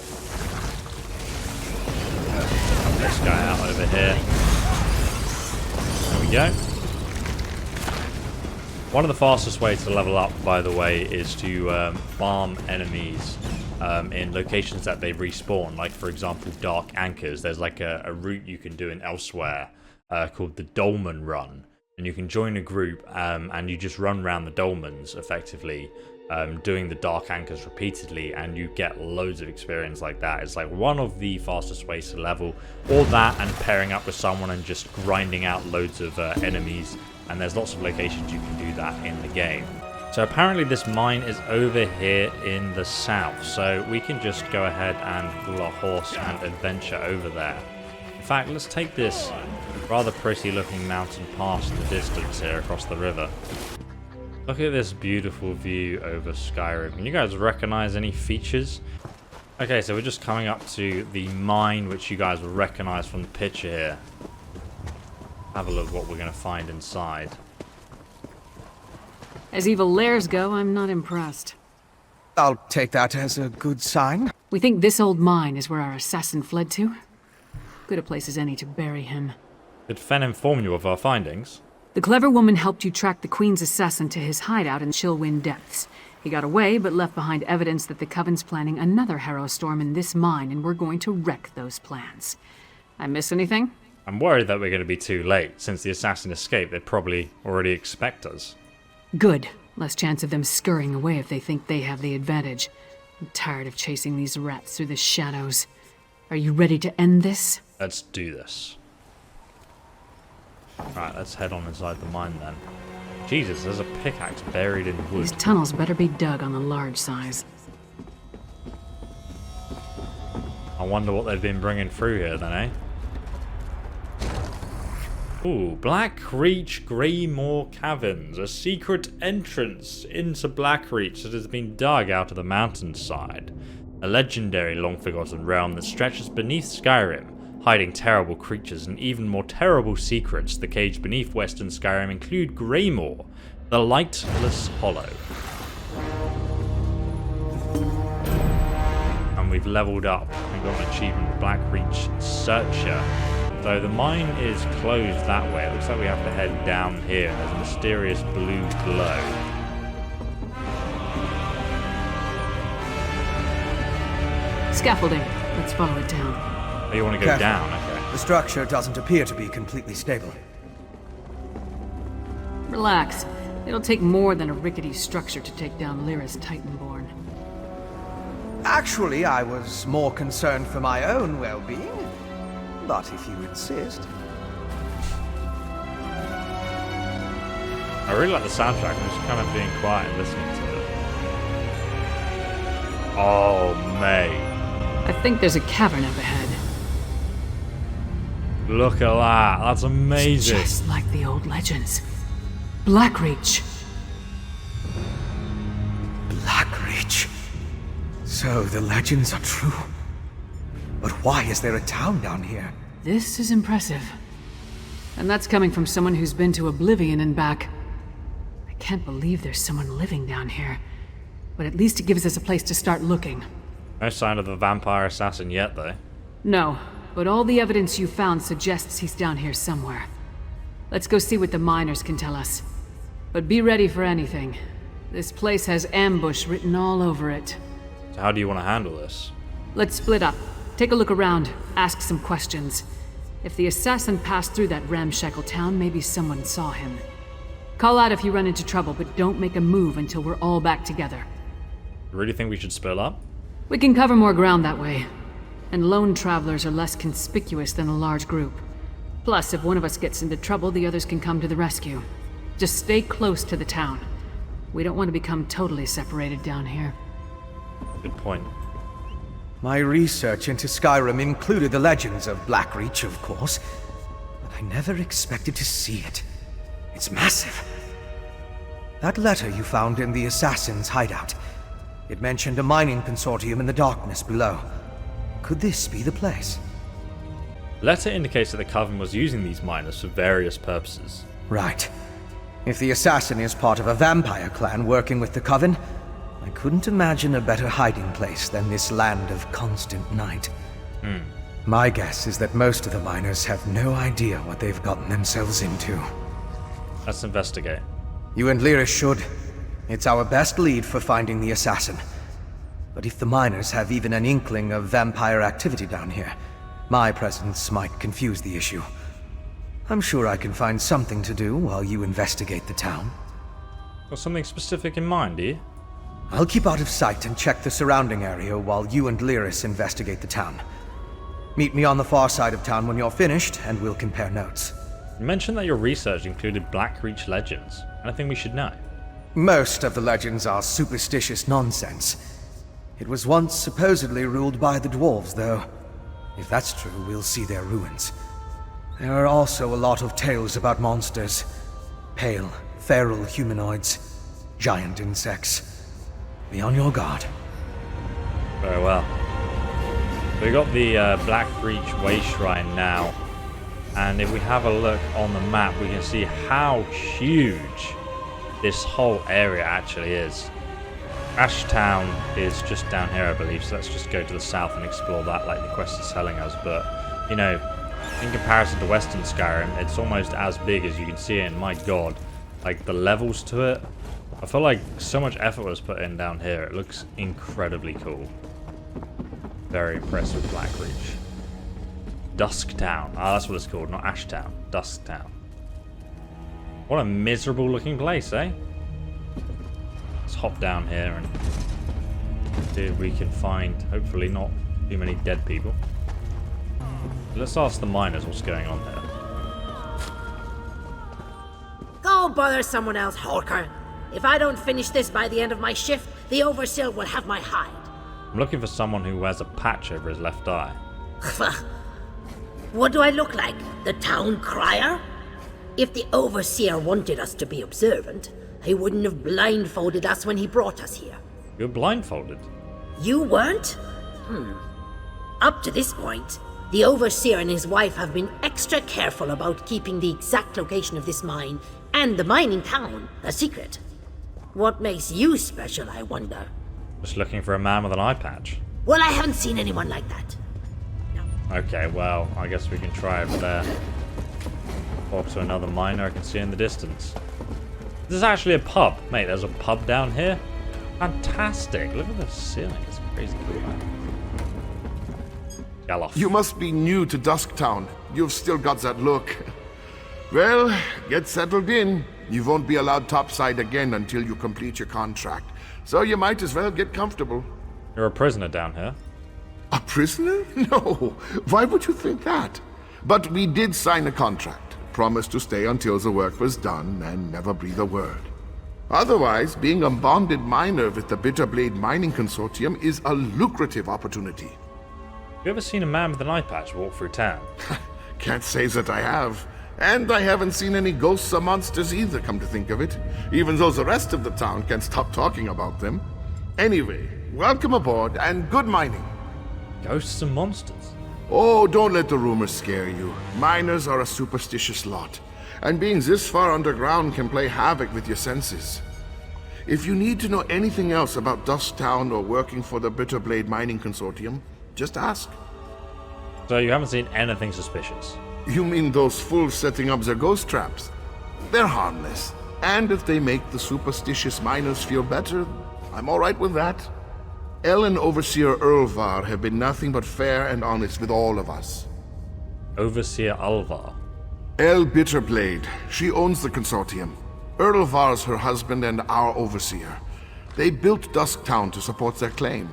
[SPEAKER 2] Help this guy out over here. There we go. One of the fastest ways to level up, by the way, is to farm enemies in locations that they respawn. Like, for example, Dark Anchors. There's like a route you can do in elsewhere called the Dolmen Run. And you can join a group and you just run around the dolmens effectively, doing the Dark Anchors repeatedly, and you get loads of experience like that. It's like one of the fastest ways to level. Or that and pairing up with someone and just grinding out loads of enemies. And there's lots of locations you can do that in the game. So apparently this mine is over here in the south. So we can just go ahead and pull our horse and adventure over there. In fact, let's take this rather pretty looking mountain pass in the distance here across the river. Look at this beautiful view over Skyrim. Can you guys recognize any features? Okay, so we're just coming up to the mine, which you guys will recognize from the picture here. Have a look what we're going to find inside.
[SPEAKER 3] As evil lairs go, I'm not impressed.
[SPEAKER 8] I'll take that as a good sign.
[SPEAKER 3] We think this old mine is where our assassin fled to. Good a place as any to bury him.
[SPEAKER 2] Did Fen inform you of our findings?
[SPEAKER 3] The clever woman helped you track the Queen's assassin to his hideout in Chillwind Depths. He got away, but left behind evidence that the Coven's planning another Harrow Storm in this mine, and we're going to wreck those plans. I miss anything?
[SPEAKER 2] I'm worried that we're going to be too late. Since the assassin escaped, they'd probably already expect us.
[SPEAKER 3] Good. Less chance of them scurrying away if they think they have the advantage. I'm tired of chasing these rats through the shadows. Are you ready to end this?
[SPEAKER 2] Let's do this. Right, let's head on inside the mine then. Jesus, there's a pickaxe buried in wood.
[SPEAKER 3] These tunnels better be dug on the large size.
[SPEAKER 2] I wonder what they've been bringing through here then, eh? Ooh, Blackreach Greymoor Caverns, a secret entrance into Blackreach that has been dug out of the mountainside. A legendary, long-forgotten realm that stretches beneath Skyrim, hiding terrible creatures and even more terrible secrets. The caves beneath Western Skyrim include Greymoor, the Lightless Hollow. And we've leveled up and got an achievement, Blackreach Searcher. So the mine is closed that way. It looks like we have to head down here. There's a mysterious blue glow.
[SPEAKER 3] Scaffolding. Let's follow it down.
[SPEAKER 2] Oh, you want to go
[SPEAKER 8] Careful.
[SPEAKER 2] down? Okay.
[SPEAKER 8] The structure doesn't appear to be completely stable.
[SPEAKER 3] Relax. It'll take more than a rickety structure to take down Lyra's Titanborn.
[SPEAKER 8] Actually, I was more concerned for my own well-being. But if you insist.
[SPEAKER 2] I really like the soundtrack. I'm just kind of being quiet and listening to it. Oh, mate.
[SPEAKER 3] I think there's a cavern up ahead.
[SPEAKER 2] Look at that. That's amazing.
[SPEAKER 3] It's just like the old legends. Blackreach.
[SPEAKER 8] Blackreach. So the legends are true. But why is there a town down here?
[SPEAKER 3] This is impressive. And that's coming from someone who's been to Oblivion and back. I can't believe there's someone living down here. But at least it gives us a place to start looking.
[SPEAKER 2] No sign of the vampire assassin yet, though.
[SPEAKER 3] No, but all the evidence you found suggests he's down here somewhere. Let's go see what the miners can tell us. But be ready for anything. This place has ambush written all over it.
[SPEAKER 2] So how do you want to handle this?
[SPEAKER 3] Let's split up. Take a look around, ask some questions. If the assassin passed through that ramshackle town, maybe someone saw him. Call out if you run into trouble, but don't make a move until we're all back together.
[SPEAKER 2] You really think we should split up?
[SPEAKER 3] We can cover more ground that way. And lone travelers are less conspicuous than a large group. Plus, if one of us gets into trouble, the others can come to the rescue. Just stay close to the town. We don't want to become totally separated down here.
[SPEAKER 2] Good point.
[SPEAKER 8] My research into Skyrim included the legends of Blackreach, of course, but I never expected to see it. It's massive. That letter you found in the assassin's hideout, it mentioned a mining consortium in the darkness below. Could this be the place?
[SPEAKER 2] The letter indicates that the Coven was using these miners for various purposes.
[SPEAKER 8] Right. If the assassin is part of a vampire clan working with the Coven, I couldn't imagine a better hiding place than this land of constant night. My guess is that most of the miners have no idea what they've gotten themselves into.
[SPEAKER 2] Let's investigate.
[SPEAKER 8] You and Lyra should. It's our best lead for finding the assassin. But if the miners have even an inkling of vampire activity down here, my presence might confuse the issue. I'm sure I can find something to do while you investigate the town.
[SPEAKER 2] Got something specific in mind, do you?
[SPEAKER 8] I'll keep out of sight and check the surrounding area while you and Lyris investigate the town. Meet me on the far side of town when you're finished, and we'll compare notes.
[SPEAKER 2] You mentioned that your research included Blackreach legends. Anything we should know?
[SPEAKER 8] Most of the legends are superstitious nonsense. It was once supposedly ruled by the dwarves, though. If that's true, we'll see their ruins. There are also a lot of tales about monsters. Pale, feral humanoids, giant insects. Be on your guard.
[SPEAKER 2] Very well. So we got the Blackreach Way Shrine now. And if we have a look on the map, we can see how huge this whole area actually is. Ashtown is just down here, I believe, so let's just go to the south and explore that like the quest is telling us. But, you know, in comparison to Western Skyrim, it's almost as big as you can see it, and my god, like the levels to it, I feel like so much effort was put in down here. It looks incredibly cool. Very impressed with Blackreach. Dusktown. Ah, that's what it's called, not Ashtown. Dusktown. What a miserable looking place, eh? Let's hop down here and see if we can find, hopefully not too many dead people. Let's ask the miners what's going on there.
[SPEAKER 9] Go bother someone else, Hawker. If I don't finish this by the end of my shift, the Overseer will have my hide.
[SPEAKER 2] I'm looking for someone who has a patch over his left eye.
[SPEAKER 9] What do I look like? The town crier? If the Overseer wanted us to be observant, he wouldn't have blindfolded us when he brought us here.
[SPEAKER 2] You're blindfolded?
[SPEAKER 9] You weren't? Up to this point, the Overseer and his wife have been extra careful about keeping the exact location of this mine and the mining town a secret. What makes you special, I wonder?
[SPEAKER 2] Just looking for a man with an eye patch.
[SPEAKER 9] Well, I haven't seen anyone like that. No.
[SPEAKER 2] Okay, well, I guess we can try over there. Talk to another miner I can see in the distance. This is actually a pub. Mate, there's a pub down here? Fantastic. Look at the ceiling. It's crazy cool, man. Galoff.
[SPEAKER 5] You must be new to Dusktown. You've still got that look. Well, get settled in. You won't be allowed topside again until you complete your contract. So you might as well get comfortable.
[SPEAKER 2] You're a prisoner down here.
[SPEAKER 5] A prisoner? No. Why would you think that? But we did sign a contract. Promised to stay until the work was done and never breathe a word. Otherwise, being a bonded miner with the Bitterblade Mining Consortium is a lucrative opportunity.
[SPEAKER 2] You ever seen a man with an eye patch walk through town?
[SPEAKER 5] Can't say that I have. And I haven't seen any ghosts or monsters either, come to think of it. Even though the rest of the town can't stop talking about them. Anyway, welcome aboard and good mining.
[SPEAKER 2] Ghosts and monsters?
[SPEAKER 5] Oh, don't let the rumors scare you. Miners are a superstitious lot. And being this far underground can play havoc with your senses. If you need to know anything else about Dusktown or working for the Bitterblade Mining Consortium, just ask.
[SPEAKER 2] So you haven't seen anything suspicious?
[SPEAKER 5] You mean those fools setting up their ghost traps? They're harmless. And if they make the superstitious miners feel better, I'm alright with that. El and Overseer Erlvar have been nothing but fair and honest with all of us.
[SPEAKER 2] Overseer Alvar?
[SPEAKER 5] El Bitterblade. She owns the consortium. Erlvar's her husband and our overseer. They built Dusktown to support their claim.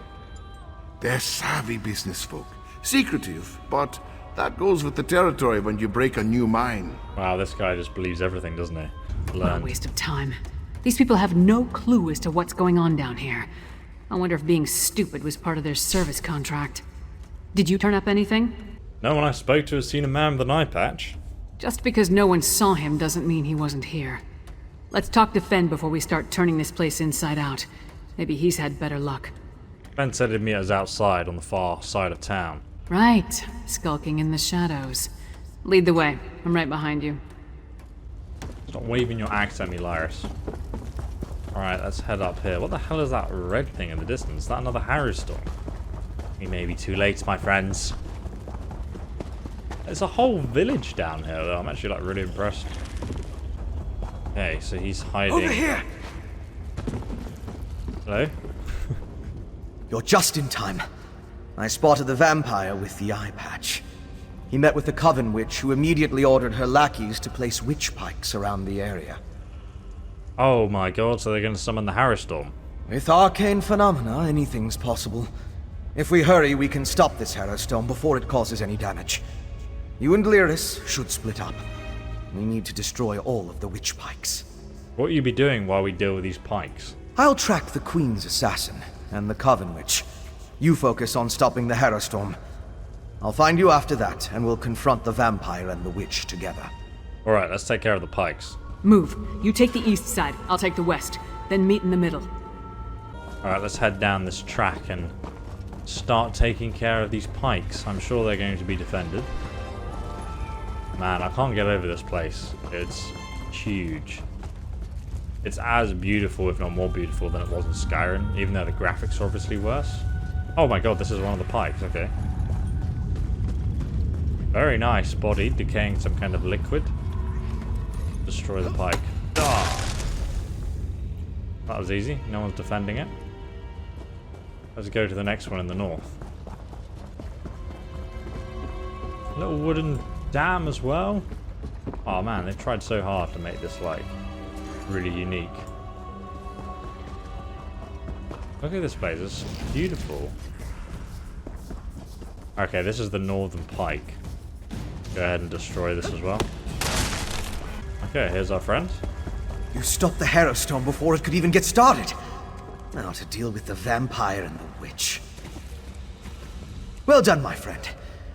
[SPEAKER 5] They're savvy business folk. Secretive, but that goes with the territory when you break a new mine.
[SPEAKER 2] Wow, this guy just believes everything, doesn't he?
[SPEAKER 3] What a waste of time. These people have no clue as to what's going on down here. I wonder if being stupid was part of their service contract. Did you turn up anything?
[SPEAKER 2] No one I spoke to has seen a man with an eye patch.
[SPEAKER 3] Just because no one saw him doesn't mean he wasn't here. Let's talk to Fen before we start turning this place inside out. Maybe he's had better luck.
[SPEAKER 2] Ben said he'd meet us outside on the far side of town.
[SPEAKER 3] Right, skulking in the shadows. Lead the way. I'm right behind you.
[SPEAKER 2] Stop waving your axe at me, Lyris. Alright, let's head up here. What the hell is that red thing in the distance? Is that another Harrowstorm? We may be too late, my friends. There's a whole village down here, though. I'm actually, like, really impressed. Okay, so he's hiding.
[SPEAKER 8] Over here!
[SPEAKER 2] Hello?
[SPEAKER 8] You're just in time. I spotted the vampire with the eye patch. He met with the Coven Witch, who immediately ordered her lackeys to place witch pikes around the area.
[SPEAKER 2] Oh my god, so they're going to summon the Harrowstorm.
[SPEAKER 8] With arcane phenomena, anything's possible. If we hurry, we can stop this Harrowstorm before it causes any damage. You and Lyris should split up. We need to destroy all of the witch pikes.
[SPEAKER 2] What will you be doing while we deal with these pikes?
[SPEAKER 8] I'll track the Queen's assassin and the Coven Witch. You focus on stopping the Harrowstorm. I'll find you after that, and we'll confront the vampire and the witch together.
[SPEAKER 2] Alright, let's take care of the pikes.
[SPEAKER 3] Move. You take the east side, I'll take the west. Then meet in the middle.
[SPEAKER 2] Alright, let's head down this track and start taking care of these pikes. I'm sure they're going to be defended. Man, I can't get over this place. It's huge. It's as beautiful, if not more beautiful, than it was in Skyrim, even though the graphics are obviously worse. Oh my god, this is one of the pikes, okay. Very nice body, decaying some kind of liquid. Destroy the pike. Ah! That was easy, no one's defending it. Let's go to the next one in the north. Little wooden dam as well. Oh man, they've tried so hard to make this like really unique. Look at this place, it's beautiful. Okay, this is the northern pike. Go ahead and destroy this as well. Okay, here's our friend.
[SPEAKER 8] You stopped the Harrowstorm before it could even get started. Now to deal with the vampire and the witch. Well done, my friend.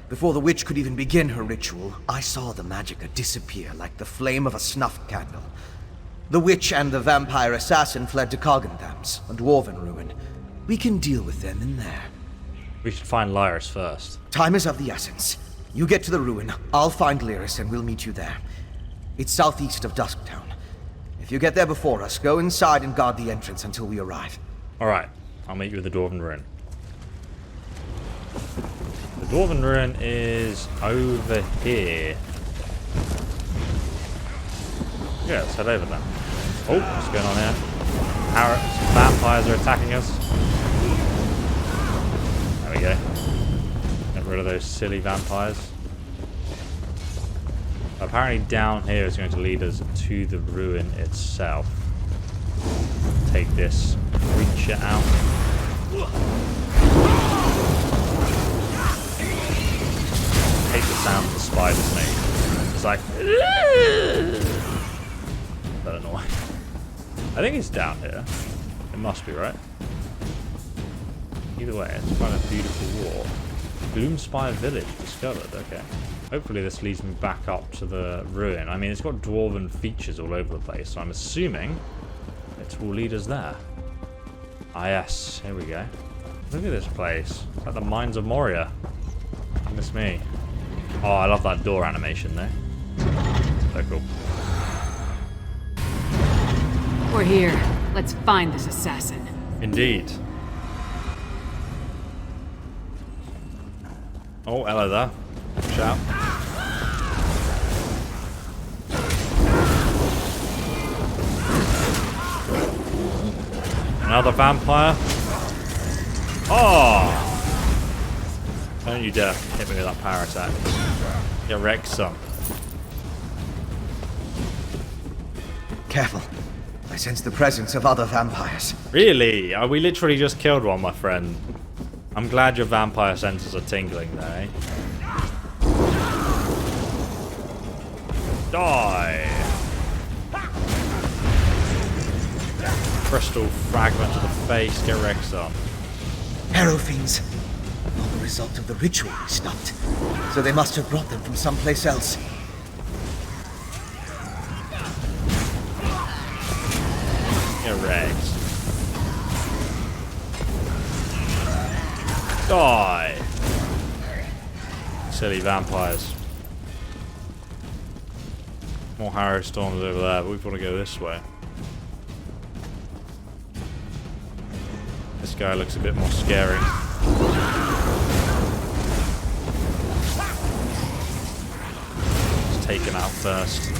[SPEAKER 8] Before the witch could even begin her ritual, I saw the magicka disappear like the flame of a snuff candle. The witch and the vampire assassin fled to Coggentham's, a dwarven ruin. We can deal with them in there.
[SPEAKER 2] We should find Lyris first.
[SPEAKER 8] Time is of the essence. You get to the ruin, I'll find Lyris and we'll meet you there. It's southeast of Dusktown. If you get there before us, go inside and guard the entrance until we arrive.
[SPEAKER 2] Alright, I'll meet you at the Dwarven Ruin. The Dwarven Ruin is over here. Yeah, let's head over then. Oh, what's going on here? Vampires are attacking us. There we go. Get rid of those silly vampires. Apparently down here is going to lead us to the ruin itself. Take this creature out. I hate the sound the spiders make. It's like... That annoying. I think it's down here. It must be, right? Either way, it's quite a beautiful walk. Gloomspire Village discovered, okay. Hopefully this leads me back up to the ruin. I mean, it's got dwarven features all over the place, so I'm assuming it will lead us there. Ah yes, here we go. Look at this place. It's like the Mines of Moria. Goodness me. Oh, I love that door animation though. So cool.
[SPEAKER 3] We're here. Let's find this assassin.
[SPEAKER 2] Indeed. Oh, hello there. Watch out. Another vampire. Oh! Don't you dare hit me with that power attack. Get wrecked, son.
[SPEAKER 8] Careful. I sense the presence of other vampires.
[SPEAKER 2] Really? We literally just killed one, my friend. I'm glad your vampire senses are tingling there, eh? Die! Crystal fragment to the face, get wrecked, son.
[SPEAKER 8] Arrow fiends. Not the result of the ritual we stopped. So they must have brought them from someplace else.
[SPEAKER 2] Get wrecked. Die! Silly vampires. More Harrowstorms over there, but we want to go this way. This guy looks a bit more scary. Let's take him out first.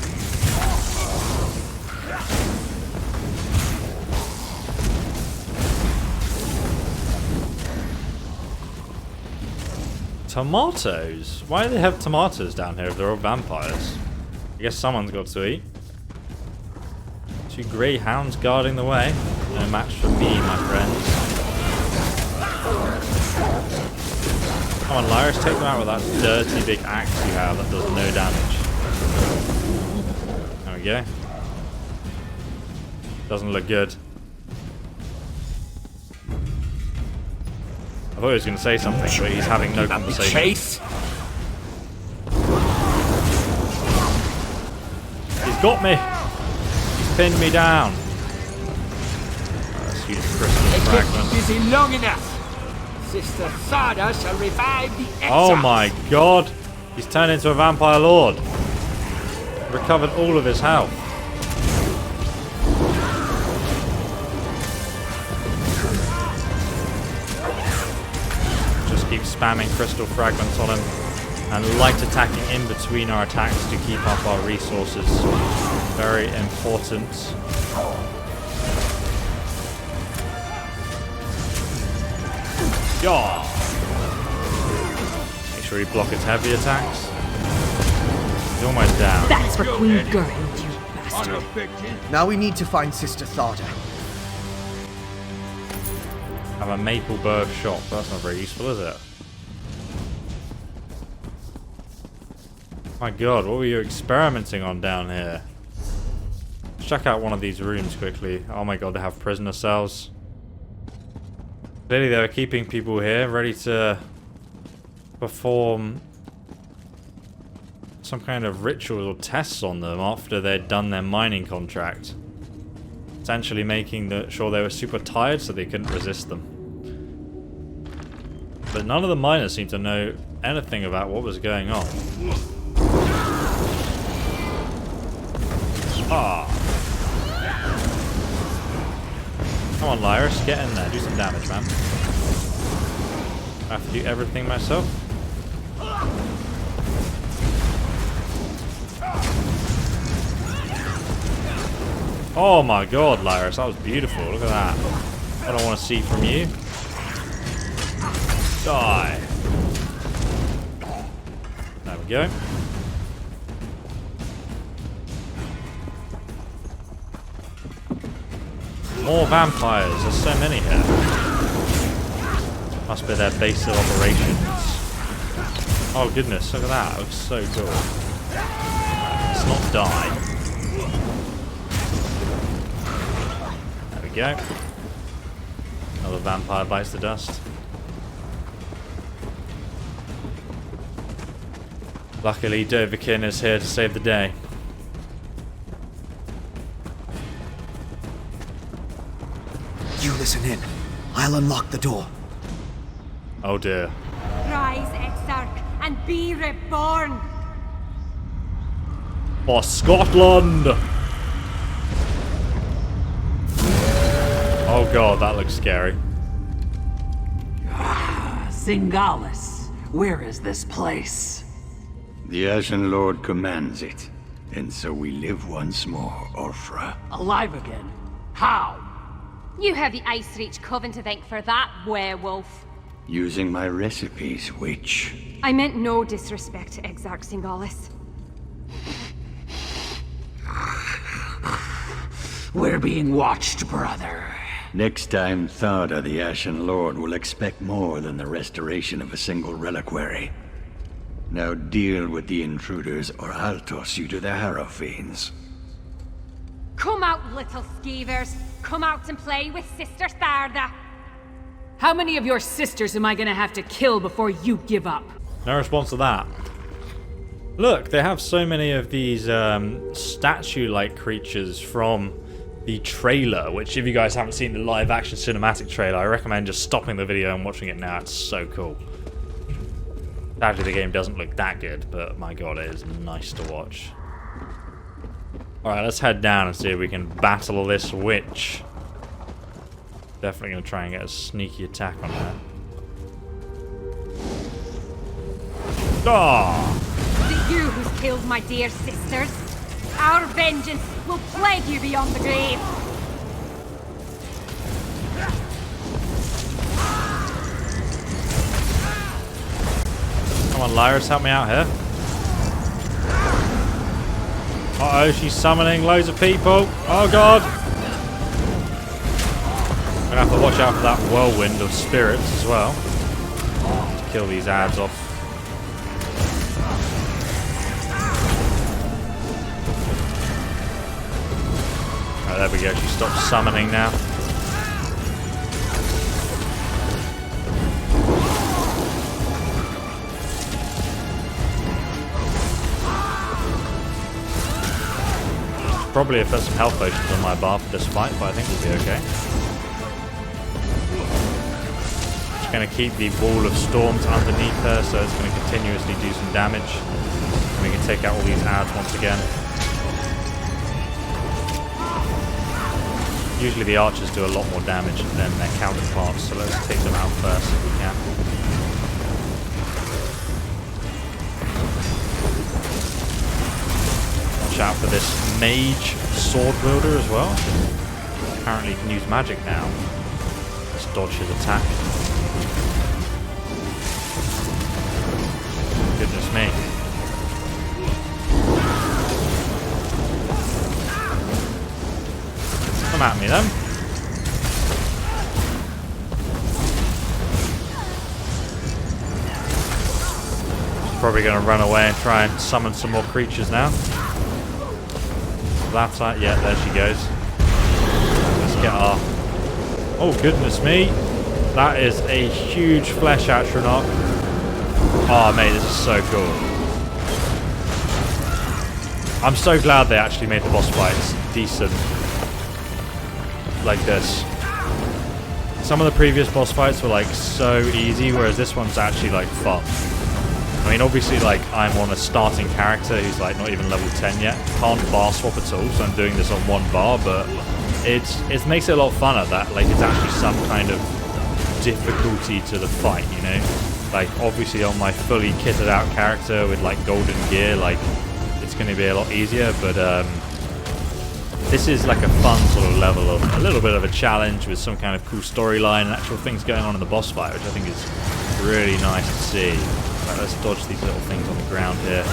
[SPEAKER 2] Tomatoes? Why do they have tomatoes down here if they're all vampires? I guess someone's got to eat. 2 greyhounds guarding the way. No match for me, my friends. Come on, Lyris, take them out with that dirty big axe you have that does no damage. There we go. Doesn't look good. I thought he was going to say something, but he's having no conversation.
[SPEAKER 6] Chase?
[SPEAKER 2] He's got me! He's pinned me down. Let's use crystal fragment.
[SPEAKER 6] Busy long enough. Sister Sada shall revive the exiles.
[SPEAKER 2] Oh my god! He's turned into a vampire lord. Recovered all of his health. Just keep spamming crystal fragments on him and light attacking in between our attacks to keep up our resources. Very important. Yeah. Make sure you block its heavy attacks. He's almost down.
[SPEAKER 3] That's for Queen Gerhild, you bastard.
[SPEAKER 8] Now we need to find Sister Thada.
[SPEAKER 2] Have a maple bird shop. That's not very useful, is it? My god, what were you experimenting on down here? Let's check out one of these rooms quickly. Oh my god, they have prisoner cells. Clearly they were keeping people here, ready to perform some kind of rituals or tests on them after they'd done their mining contract. Essentially making sure they were super tired so they couldn't resist them. But none of the miners seemed to know anything about what was going on. Ah. Come on, Lyris, get in there, do some damage, man. I have to do everything myself. Oh my god, Lyris, that was beautiful. Look at that. What I want to see from you. Die. There we go. More vampires. There's so many here. Must be their base of operations. Oh goodness, look at that. That looks so cool. Let's not die. There we go. Another vampire bites the dust. Luckily, Dovahkiin is here to save the day.
[SPEAKER 6] You listen in. I'll unlock the door.
[SPEAKER 2] Oh dear.
[SPEAKER 1] Rise, Exarch, and be reborn!
[SPEAKER 2] For Scotland! Oh god, that looks scary.
[SPEAKER 11] Singalis, where is this place?
[SPEAKER 6] The Ashen Lord commands it, and so we live once more, Orfra.
[SPEAKER 11] Alive again? How?
[SPEAKER 12] You have the Ice Reach Coven to thank for that, werewolf.
[SPEAKER 6] Using my recipes, which...
[SPEAKER 1] I meant no disrespect to Exarch Singalis.
[SPEAKER 11] We're being watched, brother.
[SPEAKER 6] Next time, Thada, the Ashen Lord, will expect more than the restoration of a single reliquary. Now deal with the intruders, or I'll toss you to the Harrow Fiends.
[SPEAKER 12] Come out, little skeevers. Come out and play with Sister Tharda.
[SPEAKER 3] How many of your sisters am I gonna have to kill before you give up?
[SPEAKER 2] No response to that. Look, they have so many of these statue-like creatures from the trailer, which if you guys haven't seen the live-action cinematic trailer, I recommend just stopping the video and watching it now. It's so cool. Sadly, the game doesn't look that good, but my god, it is nice to watch. Alright, let's head down and see if we can battle this witch. Definitely going to try and get a sneaky attack on her. Ah!
[SPEAKER 12] Was it you who's killed my dear sisters? Our vengeance will plague you beyond the grave.
[SPEAKER 2] Come on, Lyris, help me out here. Uh-oh, she's summoning loads of people. Oh, God. I'm going to have to watch out for that whirlwind of spirits as well. To kill these ads off. Oh, there we go. She stopped summoning now. Probably have put some health potions on my bar for this fight, but I think we'll be okay. Just going to keep the wall of storms underneath her, so it's going to continuously do some damage. We can take out all these ads once again. Usually the archers do a lot more damage than their counterparts, so let's take them out first if we can. Watch out for this mage sword wielder as well. Apparently he can use magic now. Let's dodge his attack. Goodness me. Come at me then. Probably going to run away and try and summon some more creatures now. That side, yeah, there she goes. Let's get our... Oh, goodness me. That is a huge flesh atronach. Oh, mate, this is so cool. I'm so glad they actually made the boss fights decent. Like this. Some of the previous boss fights were like so easy, whereas this one's actually like fun. I mean, obviously, like, I'm on a starting character who's like not even level 10 yet. Can't bar swap at all, so I'm doing this on one bar, but it makes it a lot funner that like it's actually some kind of difficulty to the fight, you know? Like, obviously on my fully kitted out character with like golden gear, like it's going to be a lot easier, but this is like a fun sort of level of a little bit of a challenge with some kind of cool storyline and actual things going on in the boss fight, which I think is really nice to see. Right, let's dodge these little things on the ground here.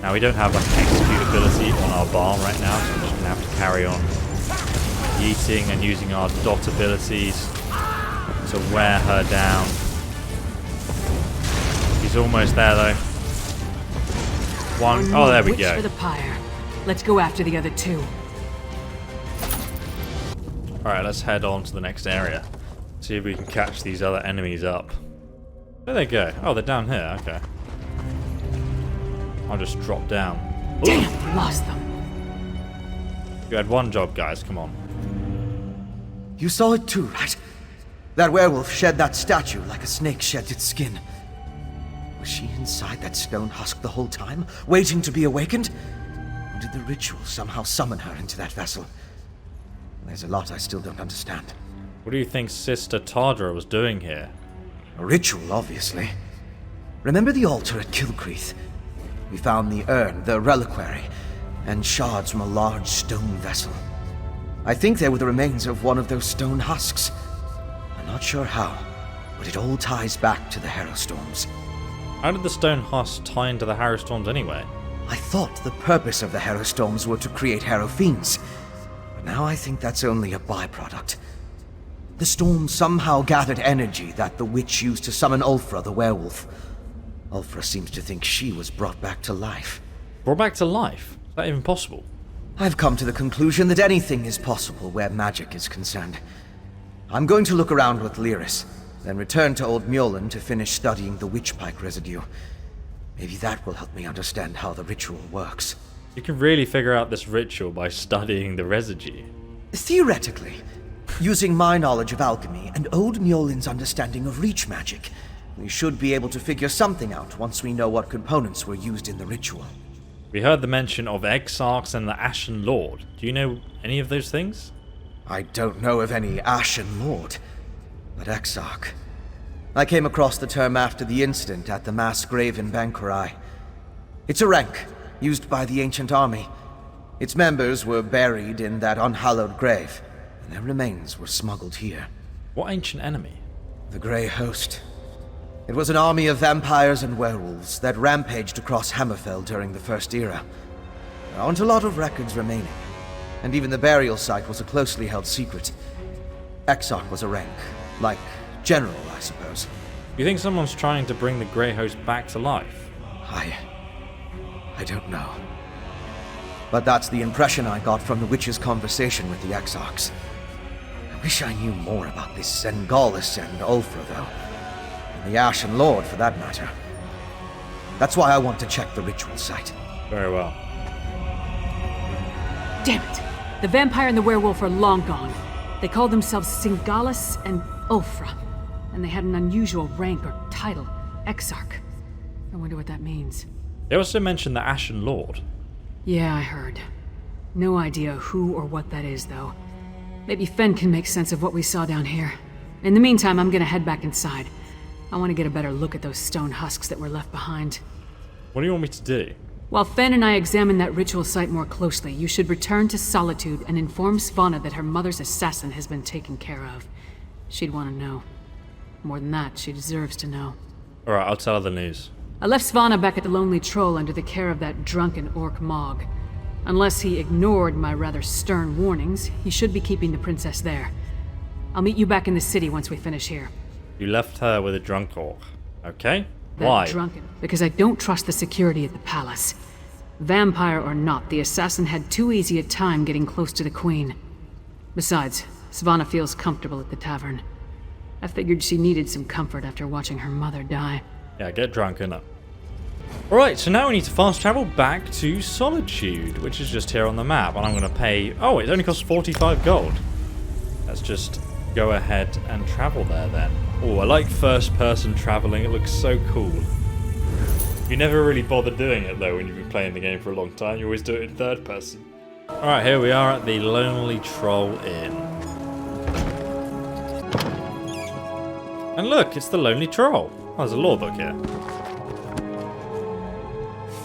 [SPEAKER 2] Now we don't have like execute ability on our bar right now, so we're just going to have to carry on yeeting and using our dot abilities to wear her down. She's almost there though. One, oh there we go.
[SPEAKER 3] For the pyre. Let's go after the other two.
[SPEAKER 2] Alright, let's head on to the next area. See if we can catch these other enemies up. Where they go? Oh, they're down here, okay. I'll just drop down.
[SPEAKER 3] Damn, lost them.
[SPEAKER 2] You had one job, guys, come on.
[SPEAKER 8] You saw it too, right? That werewolf shed that statue like a snake sheds its skin. Was she inside that stone husk the whole time, waiting to be awakened? Or did the ritual somehow summon her into that vessel? There's a lot I still don't understand.
[SPEAKER 2] What do you think Sister Tardra was doing here?
[SPEAKER 8] A ritual, obviously. Remember the altar at Kilcreath? We found the urn, the reliquary, and shards from a large stone vessel. I think they were the remains of one of those stone husks. I'm not sure how, but it all ties back to the Harrowstorms.
[SPEAKER 2] How did the stone husk tie into the Harrowstorms anyway?
[SPEAKER 8] I thought the purpose of the Harrowstorms were to create Harrow Fiends, but now I think that's only a byproduct. The storm somehow gathered energy that the witch used to summon Ulfra, the werewolf. Ulfra seems to think she was brought back to life.
[SPEAKER 2] Brought back to life? Is that even possible?
[SPEAKER 8] I've come to the conclusion that anything is possible where magic is concerned. I'm going to look around with Lyris, then return to Old Mjolnir to finish studying the witchpike residue. Maybe that will help me understand how the ritual works.
[SPEAKER 2] You can really figure out this ritual by studying the residue.
[SPEAKER 8] Theoretically. Using my knowledge of alchemy and Old Mjolnir's understanding of reach magic, we should be able to figure something out once we know what components were used in the ritual.
[SPEAKER 2] We heard the mention of Exarchs and the Ashen Lord. Do you know any of those things?
[SPEAKER 8] I don't know of any Ashen Lord, but Exarch. I came across the term after the incident at the mass grave in Banquerai. It's a rank used by the ancient army. Its members were buried in that unhallowed grave, and their remains were smuggled here.
[SPEAKER 2] What ancient enemy?
[SPEAKER 8] The Grey Host. It was an army of vampires and werewolves that rampaged across Hammerfell during the First Era. There aren't a lot of records remaining, and even the burial site was a closely held secret. Exarch was a rank, like General, I suppose.
[SPEAKER 2] You think someone's trying to bring the Grey Host back to life?
[SPEAKER 8] I don't know. But that's the impression I got from the witch's conversation with the Exarchs. I wish I knew more about this Sengalis and Ulfra, though. And the Ashen Lord, for that matter. That's why I want to check the ritual site.
[SPEAKER 2] Very well.
[SPEAKER 3] Damn it! The vampire and the werewolf are long gone. They called themselves Singalis and Ulfra, and they had an unusual rank or title, Exarch. I wonder what that means.
[SPEAKER 2] They also mentioned the Ashen Lord.
[SPEAKER 3] Yeah, I heard. No idea who or what that is, though. Maybe Fen can make sense of what we saw down here. In the meantime, I'm gonna head back inside. I want to get a better look at those stone husks that were left behind.
[SPEAKER 2] What do you want me to do?
[SPEAKER 3] While Fen and I examine that ritual site more closely, you should return to Solitude and inform Svanna that her mother's assassin has been taken care of. She'd want to know. More than that, she deserves to know.
[SPEAKER 2] Alright, I'll tell her the news.
[SPEAKER 3] I left Svanna back at the Lonely Troll under the care of that drunken orc Mog. Unless he ignored my rather stern warnings, he should be keeping the princess there. I'll meet you back in the city once we finish here.
[SPEAKER 2] You left her with a drunk orc. Okay?
[SPEAKER 3] That
[SPEAKER 2] Why?
[SPEAKER 3] Drunken. Because I don't trust the security at the palace. Vampire or not, the assassin had too easy a time getting close to the queen. Besides, Svanna feels comfortable at the tavern. I figured she needed some comfort after watching her mother die.
[SPEAKER 2] Yeah, get drunk, innit? Alright, so now we need to fast travel back to Solitude, which is just here on the map, and I'm going to pay... Oh, it only costs 45 gold. Let's just go ahead and travel there then. Oh, I like first-person traveling, it looks so cool. You never really bother doing it though when you've been playing the game for a long time, you always do it in third person. Alright, here we are at the Lonely Troll Inn. And look, it's the Lonely Troll. Oh, there's a law book here.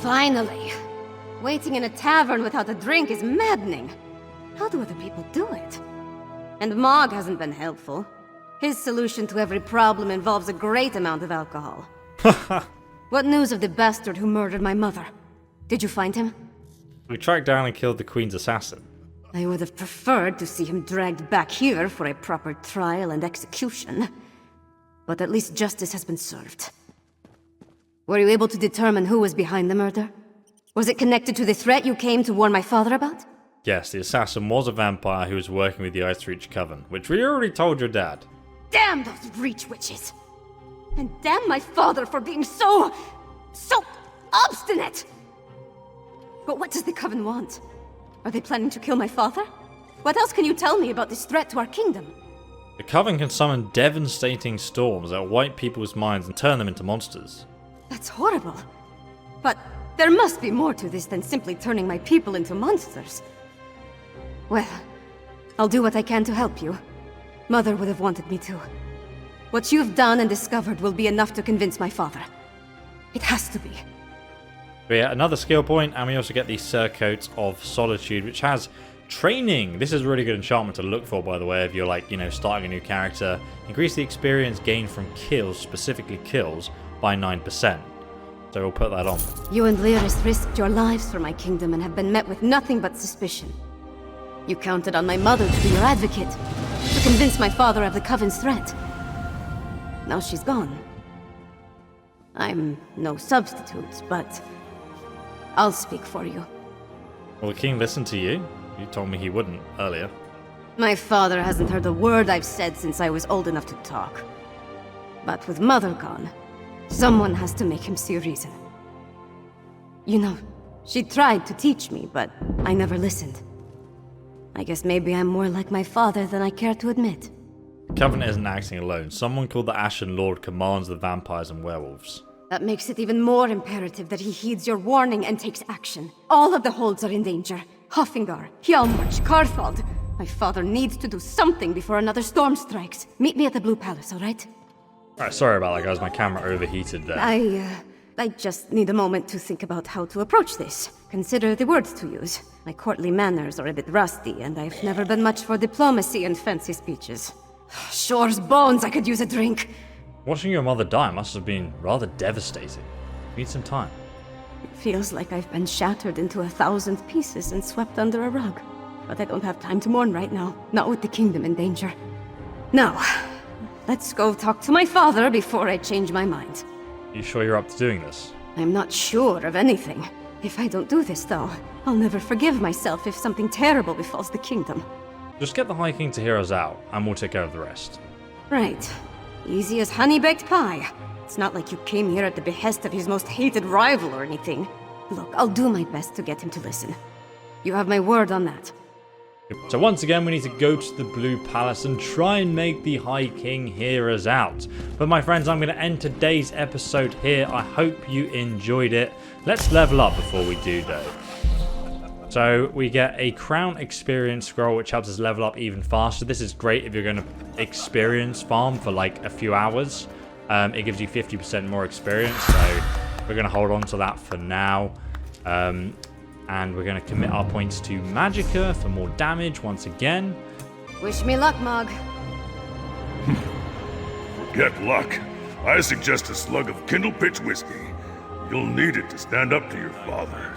[SPEAKER 1] Finally! Waiting in a tavern without a drink is maddening. How do other people do it? And Mog hasn't been helpful. His solution to every problem involves a great amount of alcohol. What news of the bastard who murdered my mother? Did you find him?
[SPEAKER 2] We tracked down and killed the Queen's assassin.
[SPEAKER 1] I would have preferred to see him dragged back here for a proper trial and execution. But at least justice has been served. Were you able to determine who was behind the murder? Was it connected to the threat you came to warn my father about?
[SPEAKER 2] Yes, the assassin was a vampire who was working with the Icereach Coven, which we already told your dad.
[SPEAKER 1] Damn those Reach witches! And damn my father for being so obstinate! But what does the Coven want? Are they planning to kill my father? What else can you tell me about this threat to our kingdom?
[SPEAKER 2] The Coven can summon devastating storms that wipe people's minds and turn them into monsters.
[SPEAKER 1] That's horrible. But there must be more to this than simply turning my people into monsters. Well, I'll do what I can to help you. Mother would have wanted me to. What you've done and discovered will be enough to convince my father. It has to be.
[SPEAKER 2] But yeah, another skill point, and we also get the Surcoat of Solitude, which has training. This is a really good enchantment to look for, by the way, if you're like, starting a new character. Increase the experience gained from kills, specifically kills, by 9%. So we'll put that on.
[SPEAKER 1] You and Lyris risked your lives for my kingdom and have been met with nothing but suspicion. You counted on my mother to be your advocate, to convince my father of the Coven's threat. Now she's gone. I'm no substitute, but I'll speak for you.
[SPEAKER 2] Well, the king listened to you. You told me he wouldn't earlier.
[SPEAKER 1] My father hasn't heard a word I've said since I was old enough to talk. But with Mother gone, someone has to make him see reason. She tried to teach me, but I never listened. I guess maybe I'm more like my father than I care to admit.
[SPEAKER 2] The Coven isn't acting alone. Someone called the Ashen Lord commands the vampires and werewolves.
[SPEAKER 1] That makes it even more imperative that he heeds your warning and takes action. All of the holds are in danger. Hoffingar, Hjalmarch, Karthald. My father needs to do something before another storm strikes. Meet me at the Blue Palace, alright?
[SPEAKER 2] Alright, sorry about that, guys. My camera overheated there.
[SPEAKER 1] I just need a moment to think about how to approach this. Consider the words to use. My courtly manners are a bit rusty, and I've never been much for diplomacy and fancy speeches. Shore's bones, I could use a drink.
[SPEAKER 2] Watching your mother die must have been rather devastating. You need some time.
[SPEAKER 1] It feels like I've been shattered into 1,000 pieces and swept under a rug. But I don't have time to mourn right now, not with the kingdom in danger. Now, let's go talk to my father before I change my mind.
[SPEAKER 2] You sure you're up to doing this?
[SPEAKER 1] I'm not sure of anything. If I don't do this, though, I'll never forgive myself if something terrible befalls the kingdom.
[SPEAKER 2] Just get the High King to hear us out, and we'll take care of the rest.
[SPEAKER 1] Right. Easy as honey-baked pie. It's not like you came here at the behest of his most hated rival or anything. Look, I'll do my best to get him to listen. You have my word on that.
[SPEAKER 2] So once again, we need to go to the Blue Palace and try and make the High King hear us out. But my friends, I'm going to end today's episode here. I hope you enjoyed it. Let's level up before we do though. So we get a Crown Experience Scroll, which helps us level up even faster. This is great if you're going to experience farm for like a few hours. It gives you 50% more experience, so we're going to hold on to that for now. And we're going to commit our points to Magicka for more damage once again.
[SPEAKER 1] Wish me luck, Mog.
[SPEAKER 5] Get luck. I suggest a slug of Kindle Pitch whiskey. You'll need it to stand up to your father.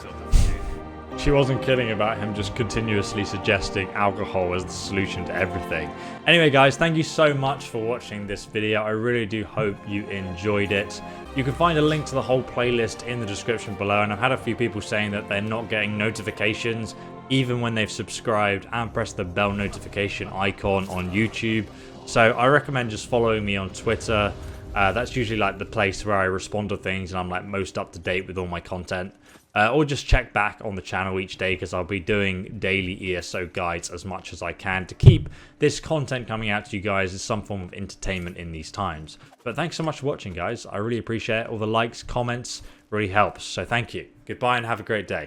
[SPEAKER 2] She wasn't kidding about him just continuously suggesting alcohol as the solution to everything. Anyway guys, thank you so much for watching this video. I really do hope you enjoyed it. You can find a link to the whole playlist in the description below, and I've had a few people saying that they're not getting notifications even when they've subscribed and pressed the bell notification icon on YouTube. So I recommend just following me on Twitter. That's usually like the place where I respond to things and I'm like most up to date with all my content. Or just check back on the channel each day, because I'll be doing daily ESO guides as much as I can to keep this content coming out to you guys as some form of entertainment in these times. But thanks so much for watching, guys. I really appreciate it. All the likes, comments really helps. So thank you. Goodbye and have a great day.